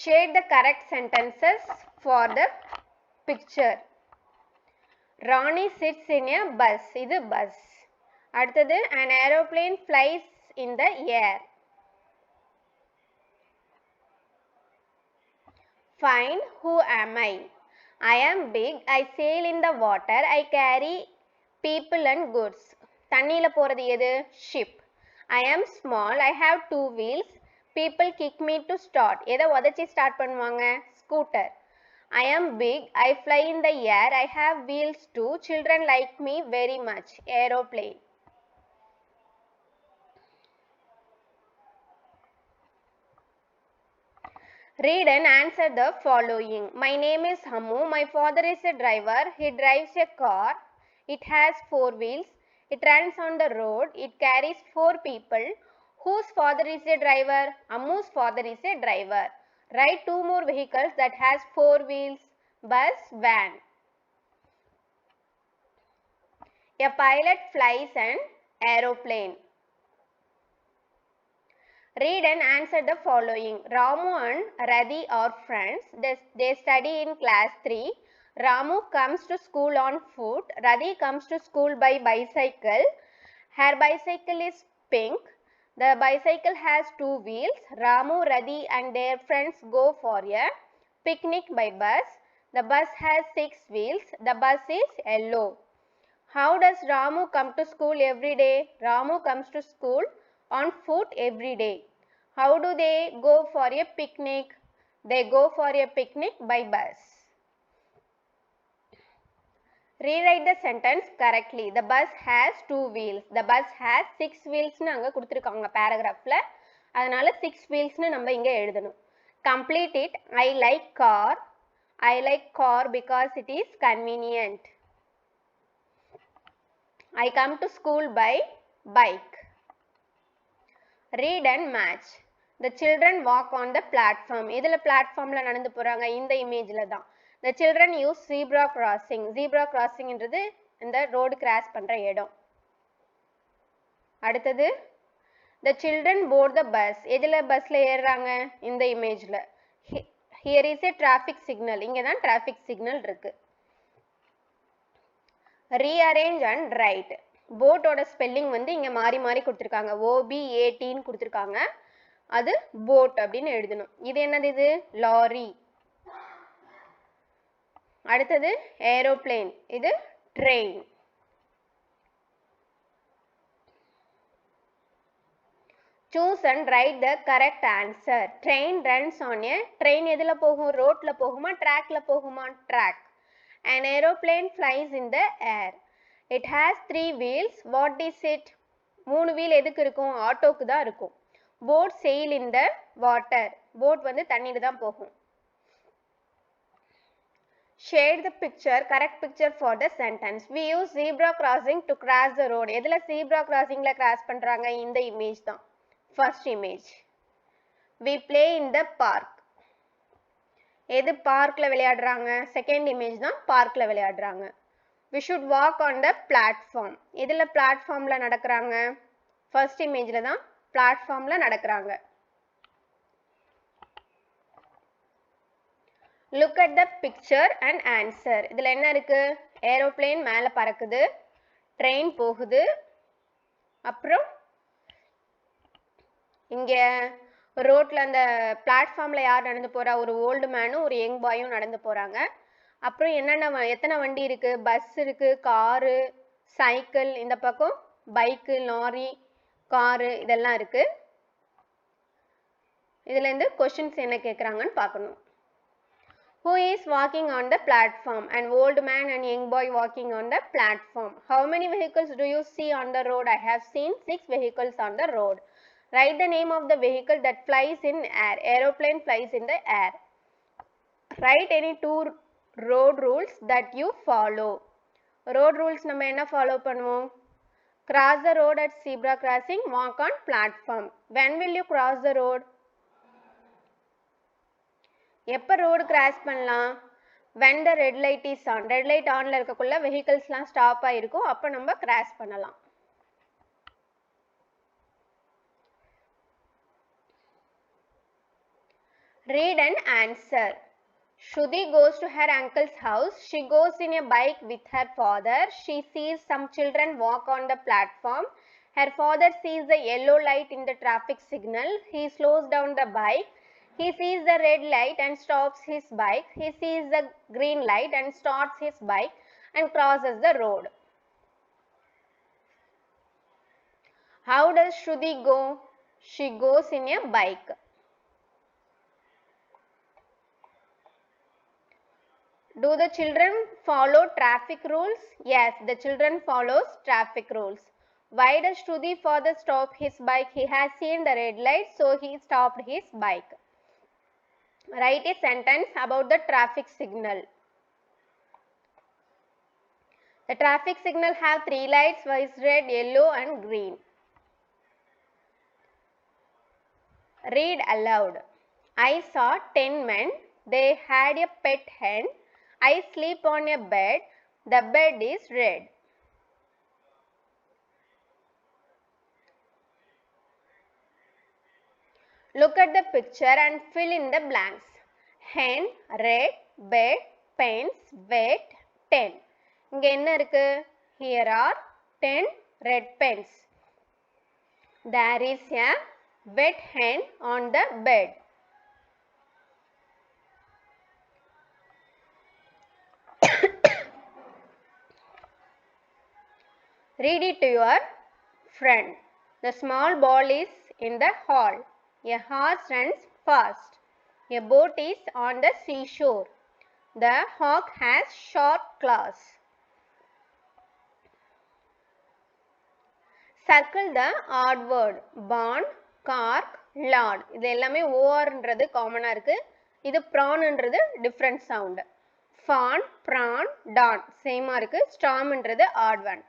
Shade the correct sentences for the picture. Ronnie sits in a bus. இது bus. அடுத்தது an aeroplane flies in the air. Fine. Who am I? I am big. I sail in the water. I carry people and goods. தண்ணியில போறது எது? Ship. I am small. I have two wheels. People kick me to start. எதை உதச்சி start பண்ணுவாங்க? Scooter. I am big. I fly in the air. I have wheels too. Children like me very much. Aeroplane. Read and answer the following. My name is Hamu. My father is a driver. He drives a car. It has four wheels. It runs on the road. It carries four people. Whose father is a driver? Ammu's father is a driver. Write two more vehicles that has four wheels. Bus, van. A pilot flies an aeroplane. Read and answer the following. Ramu and Radhi are friends. They study in class 3. Ramu comes to school on foot. Radhi comes to school by bicycle. Her bicycle is pink. The bicycle has 2 wheels. Ramu, Radhi and their friends go for a picnic by bus. The bus has 6 wheels. The bus is yellow. How does Ramu come to school every day? Ramu comes to school on foot every day. How do they go for a picnic? They go for a picnic by bus. Rewrite the sentence correctly. The bus has 2 wheels. The bus has 6 wheels னு அங்க கொடுத்திருக்காங்க paragraphல. அதனால 6 wheels னு நம்ம இங்க எழுதணும். Complete it. I like car. I like car because it is convenient. I come to school by bike. Read and match. The children walk on the platform. இதில் platformல நடந்து போறாங்க இந்த இமேஜில் தான். The children use zebra crossing. Zebra crossing என்றது இந்த road cross பண்ற இடம். அடுத்தது the children board the bus. எதில் பஸ்ல ஏறுறாங்க இந்த இமேஜில். Here is a traffic signal. இங்கே தான் traffic signal இருக்கு. Rearrange and write. போட்டோட ஸ்பெல்லிங் வந்து இங்க மாறி மாறி கொடுத்திருக்காங்க. OBAT ன்னு கொடுத்திருக்காங்க. அது போட் அப்படின்னு எழுதணும். இது என்னது இது? லாரி. அடுத்தது ஏரோப்ளேன். இது train. Choose and write the correct answer. Train runs on a train எதுல போகும்? ரோட்ல போகுமா? ட்ராக்ல போகுமா? Track. An aeroplane flies in the air. It has 3 wheels. What is it? 3 wheel எதுக்கு இருக்கும்? ஆட்டோக்கு தான் இருக்கும். Boat sail in the water. Boat வந்து தண்ணில தான் போகும். Shade the picture, correct picture for the sentence. We use zebra crossing to cross the road. எதுல zebra crossingல cross பண்றாங்க? இந்த image தான். First image. We play in the park. எது பார்க்ல விளையாடுறாங்க? செகண்ட் இமேஜ் தான் பார்க்ல விளையாடுறாங்க. We should walk on the platform. எதுல பிளாட்ஃபார்ம்ல நடக்கறாங்க? ஃபர்ஸ்ட் இமேஜ்ல தான் பிளாட்ஃபார்ம்ல நடக்கறாங்க. Look at the picture and answer. இதுல என்ன இருக்கு? ஏரோப்ளேன் மேல பறக்குது, ட்ரெயின் போகுது, அப்புறம் இங்க ரோட்ல அந்த பிளாட்ஃபார்ம்ல யார் நடந்து போறா? ஒரு ஓல்டு மேனும் ஒரு யங் பாயும் நடந்து போறாங்க. அப்புறம் என்னென்ன எத்தனை வண்டி இருக்கு? பஸ் இருக்கு, காரு, சைக்கிள், இந்த பக்கம் பைக்கு, லாரி, காரு இதெல்லாம் இருக்கு. இதுல இருந்து क्वेश्चंस என்ன கேக்குறாங்கன்னு பார்க்கணும். Who is walking on the platform? An old man and young boy walking on the platform. How many vehicles do you see on the road? I have seen 6 vehicles on the road. Write the name of the vehicle that flies in air. Aeroplane flies in the air. Write any 2 road rules that you follow. Road rules நம்ம என்ன follow பண்ணுவோம்? Cross the road at zebra crossing. Walk on platform. When will you cross the road? எப்ப road cross பண்ணலாம்? when the red light is on. red light ஆன்ல இருக்கக்குள்ள vehiclesலாம் stop ஆயிருக்கும். அப்ப நம்ம கிராஸ் பண்ணலாம். Read and answer. Shruti goes to her uncle's house. She goes in a bike with her father. She sees some children walk on the platform. Her father sees the yellow light in the traffic signal. He slows down the bike. He sees the red light and stops his bike. He sees the green light and starts his bike and crosses the road. How does Shruti go? She goes in a bike. Do the children follow traffic rules? Yes, the children follows traffic rules. Why does Shruti father stop his bike? He has seen the red light, so he stopped his bike. Write a sentence about the traffic signal. The traffic signal have 3 lights, white, red, yellow and green. Read aloud. I saw 10 men. They had a pet hen. I sleep on a bed. The bed is red. Look at the picture and fill in the blanks. Hen, red, bed, pens, wet, 10. இங்க என்ன இருக்கு? Here are 10 red pens. There is a wet hen on the bed. Read it to your friend. The small ball is in the hall. A horse runs fast. A boat is on the seashore. The hawk has sharp claws. Circle the odd word. Barn, cork, lord. இது எல்லாமே ORன்றது காமனா இருக்கு. இது prawnன்றது different sound. Fawn, prawn, dawn. சேமா இருக்கு. Stormன்றது odd one.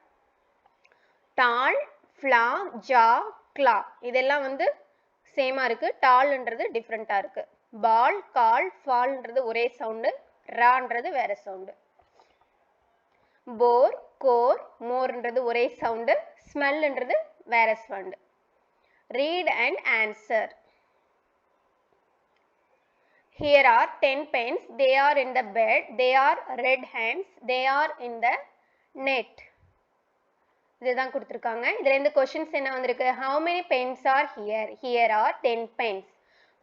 Tall, flaw, jaw, claw. இதெல்லாம் வந்து சேமா இருக்கு. Tallன்றது differentா இருக்கு. Ball, call, fallன்றது ஒரே sound. Raன்றது வேற sound. Bore, core, moreன்றது ஒரே sound. Smellன்றது வேற sound. Read and answer. Here are 10 pens. They are in the bed. They are red hens. They are in the net. இதுதான் கொடுத்திருக்காங்க. இதுல இந்த questions என்ன வந்திருக்கு? How many pens are here? Here are 10 pens.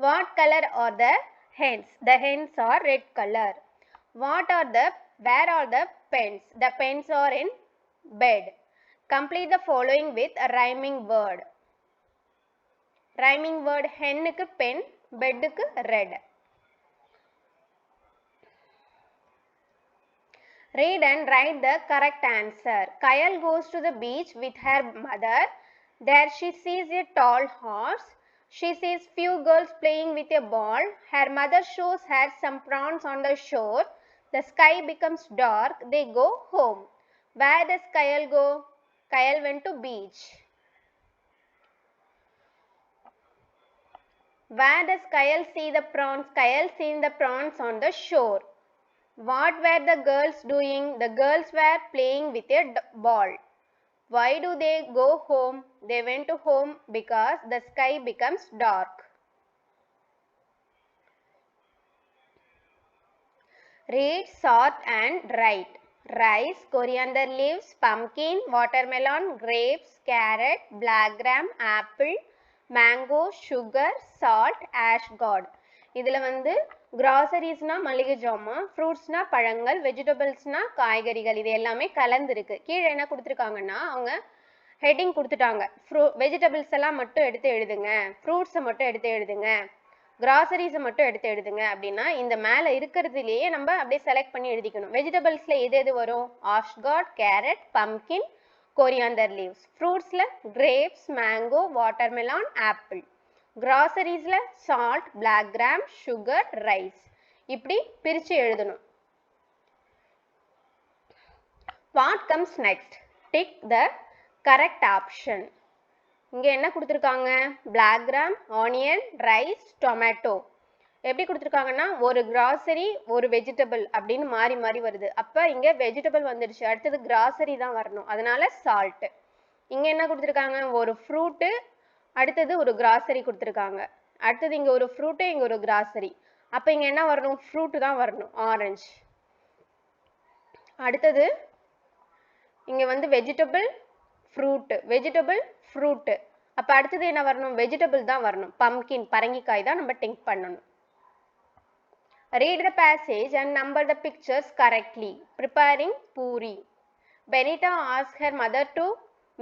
What color are the hens? The hens are red color. Where are the pens? The pens are in bed. Complete the following with a rhyming word. Rhyming word henக்கு pen, bedக்கு red. Read and write the correct answer. Kayal goes to the beach with her mother. There she sees a tall horse. She sees few girls playing with a ball. Her mother shows her some prawns on the shore. The sky becomes dark. They go home. Where does Kayal go? Kayal went to beach. Where does Kayal see the prawns? Kayal seen the prawns on the shore. What were the girls doing? The girls were playing with a ball. Why do they go home? They went to home because the sky becomes dark. Read, sort and write. Rice, coriander leaves, pumpkin, watermelon, grapes, carrot, black gram, apple, mango, sugar, salt, ash god. இதுல வந்து groceries-னா மளிகை ஜாமான், fruits-னா பழங்கள், vegetables-னா காய்கறிகள், இது எல்லாமே கலந்திருக்கு. கீழே என்ன கொடுத்திருக்காங்கன்னா அவங்க ஹெட்டிங் கொடுத்துட்டாங்க. vegetables எல்லாம் மட்டும் எடுத்து எழுதுங்க, fruits மட்டும் எடுத்து எழுதுங்க, groceries மட்டும் எடுத்து எழுதுங்க அப்படின்னா இந்த மேல இருக்கிறதுலயே நம்ம அப்படியே செலக்ட் பண்ணி எழுதிக்கணும். vegetables-ல எது வரும்? ashgod, carrot, pumpkin, coriander leaves. fruits-ல grapes, mango, watermelon, apple. groceries-ல salt, black gram, sugar, rice. இப்படி பிரிச்சு எழுதணும். What comes next? Tick the correct option. இங்க என்ன கொடுத்திருக்காங்க? black gram, onion, rice, tomato. எப்படி கொடுத்திருக்காங்கன்னா ஒரு grocery ஒரு vegetable அப்படின்னு மாறி மாறி வருது. அப்ப இங்க vegetable வந்துடுச்சு, அடுத்தது grocery தான் வரணும். அதனால salt. இங்க என்ன கொடுத்திருக்காங்க? ஒரு fruit, அடுத்தது ஒரு grocery கொடுத்திருக்காங்க. அடுத்தது இங்க ஒரு fruit, இங்க ஒரு grocery. அப்ப இங்க என்ன வரணும்? fruit தான் வரணும், orange. அடுத்தது இங்க வந்து vegetable, fruit, vegetable, fruit. அப்ப அடுத்தது என்ன வரணும்? vegetable தான் வரணும், pumpkin, பரங்கிக்காய் தான் நம்ம think பண்ணணும். Read the passage and number the pictures correctly. Preparing puri. Benita asked her mother to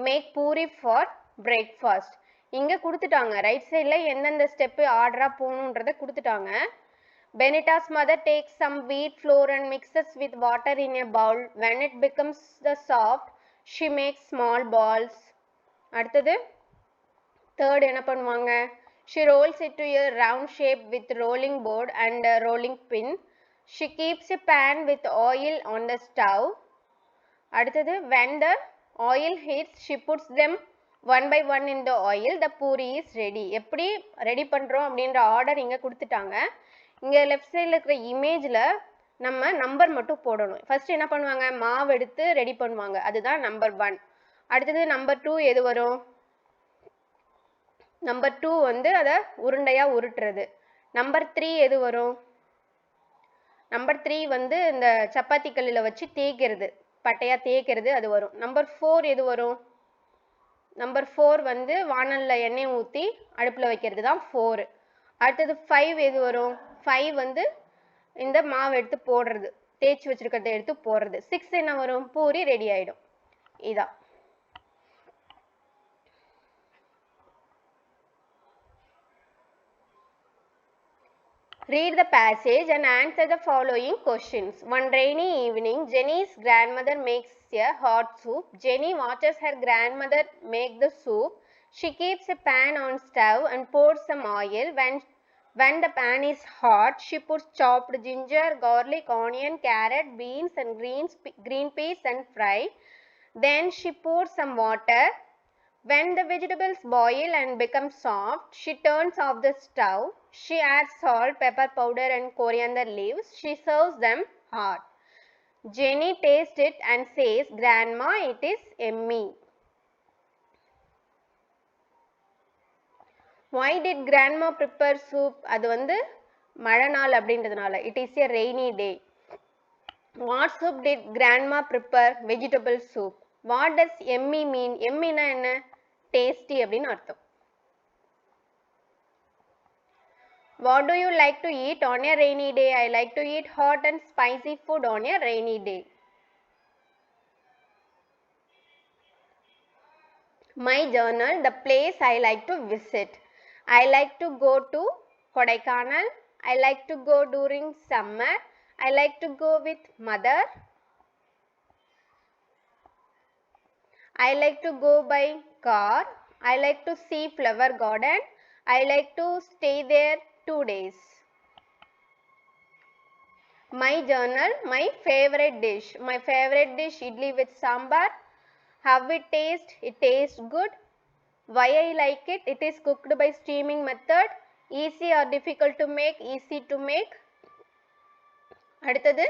make puri for breakfast. இங்க கொடுத்துட்டாங்க ரைட் சைடுல எந்தெந்த ஸ்டெப் ஆர்டரா போகணுன்றத கொடுத்துட்டாங்க. Benita's mother takes some wheat flour and mixes with water in a bowl. When it becomes the soft, she makes small balls. அடுத்தது third என்ன பண்ணுவாங்க? She rolls it to a round shape with rolling board and a rolling pin. She keeps a pan with oil on the stove. அடுத்தது when the oil heats, she puts them one by one in the oil. The puri is ready. எப்படி ready பண்றோம் அப்படின்ற order இங்க கொடுத்துட்டாங்க. இங்க left சைடுல இருக்கிற இமேஜ்ல நம்ம நம்பர் மட்டும் போடணும். ஃபர்ஸ்ட் என்ன பண்ணுவாங்க? மாவு எடுத்து ரெடி பண்ணுவாங்க, அதுதான் நம்பர் 1. அடுத்தது நம்பர் 2 எது வரும்? நம்பர் 2 வந்து அதை உருண்டையா உருட்டுறது. நம்பர் 3 எது வரும்? நம்பர் 3 வந்து இந்த சப்பாத்தி கல்லில் வச்சு தேய்க்கிறது, பட்டையா தேய்க்கிறது, அது வரும். நம்பர் 4 எது வரும்? நம்பர் 4 வந்து வானல்ல எண்ணெய் ஊற்றி அடுப்பில் வைக்கிறது தான் 4. அடுத்தது 5 எது வரும்? 5 வந்து இந்த மாவு எடுத்து போடுறது, தேய்ச்சி வச்சிருக்கிறத எடுத்து போடுறது. 6 என்ன வரும்? பூரி ரெடி ஆயிடும். இதான். Read the passage and answer the following questions. One rainy evening, Jenny's grandmother makes a hot soup. Jenny watches her grandmother make the soup. She keeps a pan on stove and pours some oil. When the pan is hot, she puts chopped ginger, garlic, onion, carrot, beans and green peas and fry. Then she pours some water. When the vegetables boil and become soft, she turns off the stove. She adds salt, pepper powder and coriander leaves. She serves them hot. Jenny tastes it and says, "Grandma, it is yummy." Why did grandma prepare soup? அது வந்து மழை நாள் அப்படின்றதுனால. It is a rainy day. What soup did grandma prepare? Vegetable soup. What does yummy mean? Yummy na என்ன? Tasty அப்படின்னு அர்த்தம். What do you like to eat on a rainy day? I like to eat hot and spicy food on a rainy day. My journal, the place I like to visit. I like to go to Kodaikanal. I like to go during summer. I like to go with mother. I like to go by car. I like to see flower garden. I like to stay there 2 days. My journal, my favorite dish. My favorite dish, idli with sambar. How it tastes? It tastes good. Why I like it? It is cooked by steaming method. Easy or difficult to make? Easy to make. அடுத்தது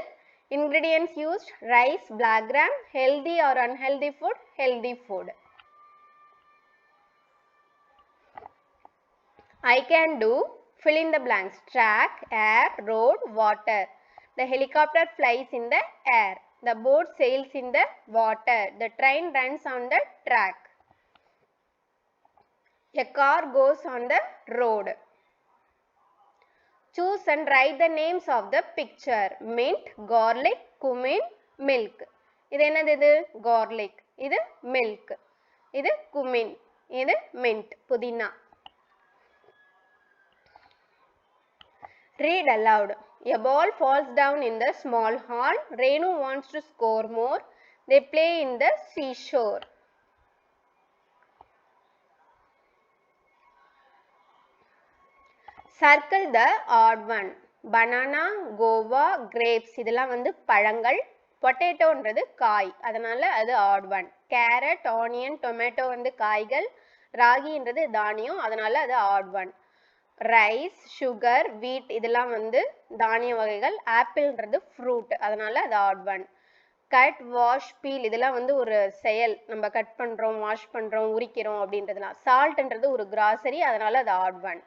ingredients used: rice, black gram. Healthy or unhealthy food? Healthy food. I can do, fill in the blanks: track, air, road, water. The helicopter flies in the air. The boat sails in the water. The train runs on the track. A car goes on the road. Choose and write the names of the picture: mint, garlic, cumin, milk. இது என்னது? இது garlic, இது milk, இது cumin, இது mint, புதினா. Read aloud. A ball falls down in the small hall. Renu wants to score more. They play in the seashore. Circle the odd one. Banana, guava, grapes இதெல்லாம் வந்து பழங்கள். பொட்டேட்டோன்றது காய், அதனால அது odd one. Carrot, onion, tomato வந்து காய்கள். ராகின்றது தானியம், அதனால அது odd one. ரைஸ், சுகர், வீட் இதெல்லாம் வந்து தானிய வகைகள். ஆப்பிள்ன்றது ஃப்ரூட், அதனால அது odd one. Cut, wash, peel இதெல்லாம் வந்து ஒரு செயல், நம்ம கட் பண்ணுறோம், வாஷ் பண்ணுறோம், உரிக்கிறோம் அப்படின்றதுலாம். சால்ட்ன்றது ஒரு கிராசரி, அதனால அது odd one.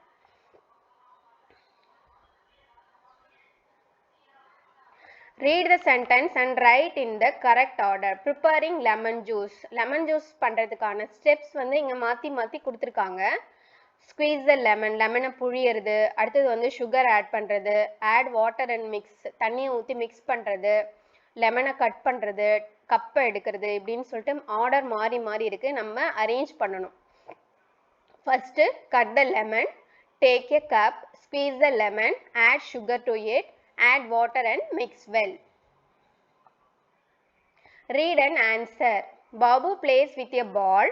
Read the sentence and write in the correct order. Preparing lemon juice. Lemon juice பண்ணுறதுக்கான ஸ்டெப்ஸ் வந்து இங்கே மாற்றி மாற்றி கொடுத்துருக்காங்க. ஸ்குவீஸ் த லெமன், லெமனை புழியறது. அடுத்தது வந்து சுகர் ஆட் பண்ணுறது. ஆட் வாட்டர் அண்ட் மிக்ஸ், தண்ணியை ஊற்றி மிக்ஸ் பண்ணுறது. லெமனை கட் பண்ணுறது, கப்பை எடுக்கிறது, இப்படின்னு சொல்லிட்டு ஆர்டர் மாறி மாறி இருக்குது, நம்ம அரேஞ்ச் பண்ணணும். First cut the lemon, take a cup, squeeze the lemon, add sugar to it, add water and mix well. Read and answer. Babu plays with a ball.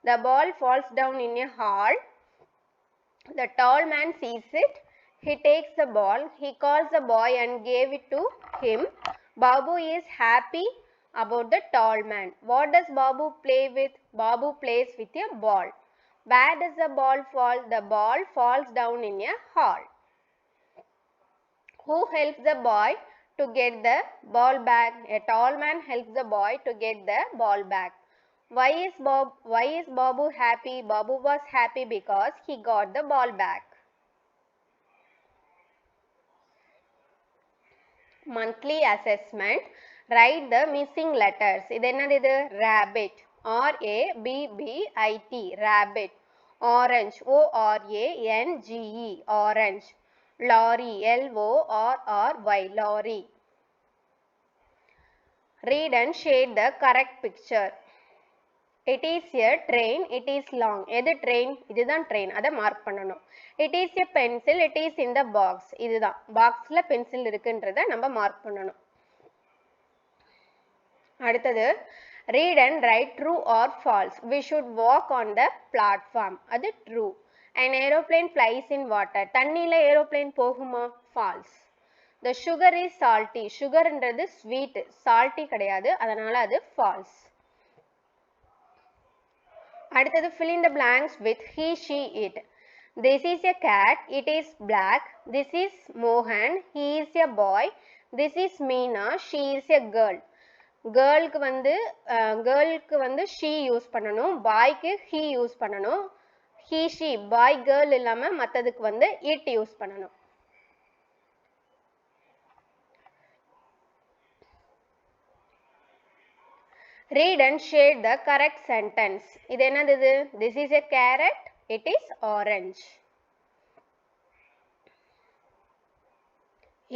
The ball falls down in a hall. The tall man sees it. He takes the ball. He calls the boy and gave it to him. Babu is happy about the tall man. What does Babu play with? Babu plays with a ball. Where does the ball fall? The ball falls down in a hall. Who helps the boy to get the ball back? A tall man helps the boy to get the ball back. Why is Babu happy? Babu was happy because he got the ball back. Monthly assessment. Write the missing letters. இது என்னது இது? Rabbit. RABBIT. Rabbit. Orange. ORANGE. Orange. Lorry. LORRY. Lorry. Read and shade the correct picture. It is a train. It is long. எது train? இதுதான் train. அதை mark பண்ணணும். It is a pencil. It is in the box. இதுதான் பாக்ஸ்ல pencil இருக்குன்றதை நம்ம mark பண்ணணும். அடுத்தது read and write true or false. We should walk on the platform. அது true. An aeroplane flies in water. தண்ணியில aeroplane போகுமா? False. The sugar is salty. சுகர்ன்றது sweet. salty கிடையாது. அதனால அது false. அடுத்தது fill in the blanks with he, she, it. This is a cat. It is black. This is Mohan. He is a boy. This is Meena. She is a girl. கேர்ளுக்கு வந்து she use பண்ணணும், பாய்க்கு he use பண்ணணும். he, she, bye girl இல்லாம மற்றதுக்கு வந்து it use பண்ணணும். Read and shade the correct sentence. இது என்னது இது? This is a carrot. It is orange.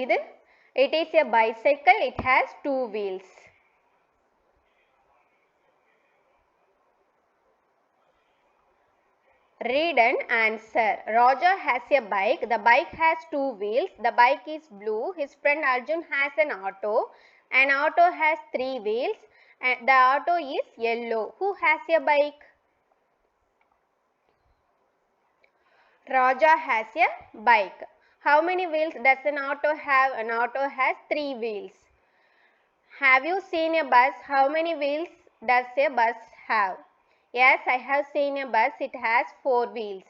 இது it is a bicycle. It has 2 wheels. Read and answer. Roger has a bike. The bike has 2 wheels. The bike is blue. His friend Arjun has an auto. An auto has 3 wheels. And the auto is yellow. Who has a bike? Raja has a bike. How many wheels does an auto have? An auto has 3 wheels. Have you seen a bus? How many wheels does a bus have? Yes, I have seen a bus. It has 4 wheels.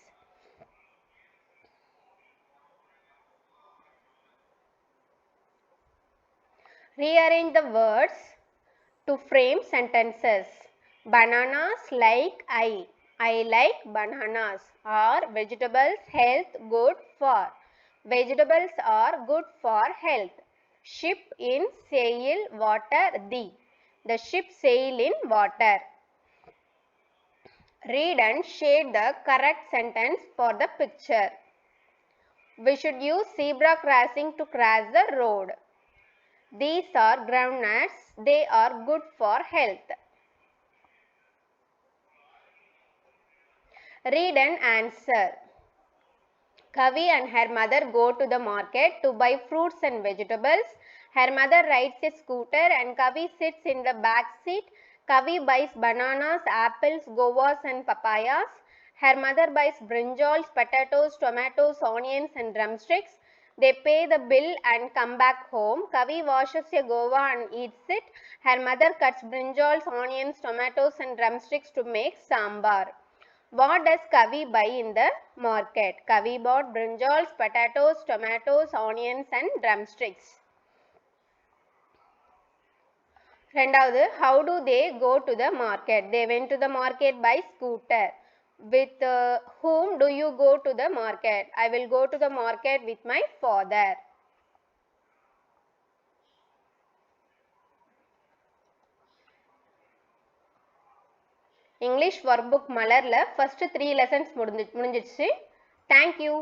Rearrange the words to frame sentences. Bananas like I. I like bananas. Are vegetables health good for? Vegetables are good for health. Ship in sail water the. The ship sail in water. Read and shade the correct sentence for the picture. We should use zebra crossing to cross the road. These are groundnuts. They are good for health. Read and answer. Kavi and her mother go to the market to buy fruits and vegetables. Her mother rides a scooter and Kavi sits in the back seat. Kavi buys bananas, apples, guavas and papayas. Her mother buys brinjals, potatoes, tomatoes, onions and drumsticks. They pay the bill and come back home. Kavi washes a guava and eats it. Her mother cuts brinjals, onions, tomatoes and drumsticks to make sambar. What does Kavi buy in the market? Kavi bought brinjals, potatoes, tomatoes, onions and drumsticks. ரெண்டாவது, how do they go to the market? They went to the market by scooter. With whom do you go to the market? I will go to the market with my father. English workbook மலர்ல first 3 lessons முடிஞ்சிடுச்சு. Thank you.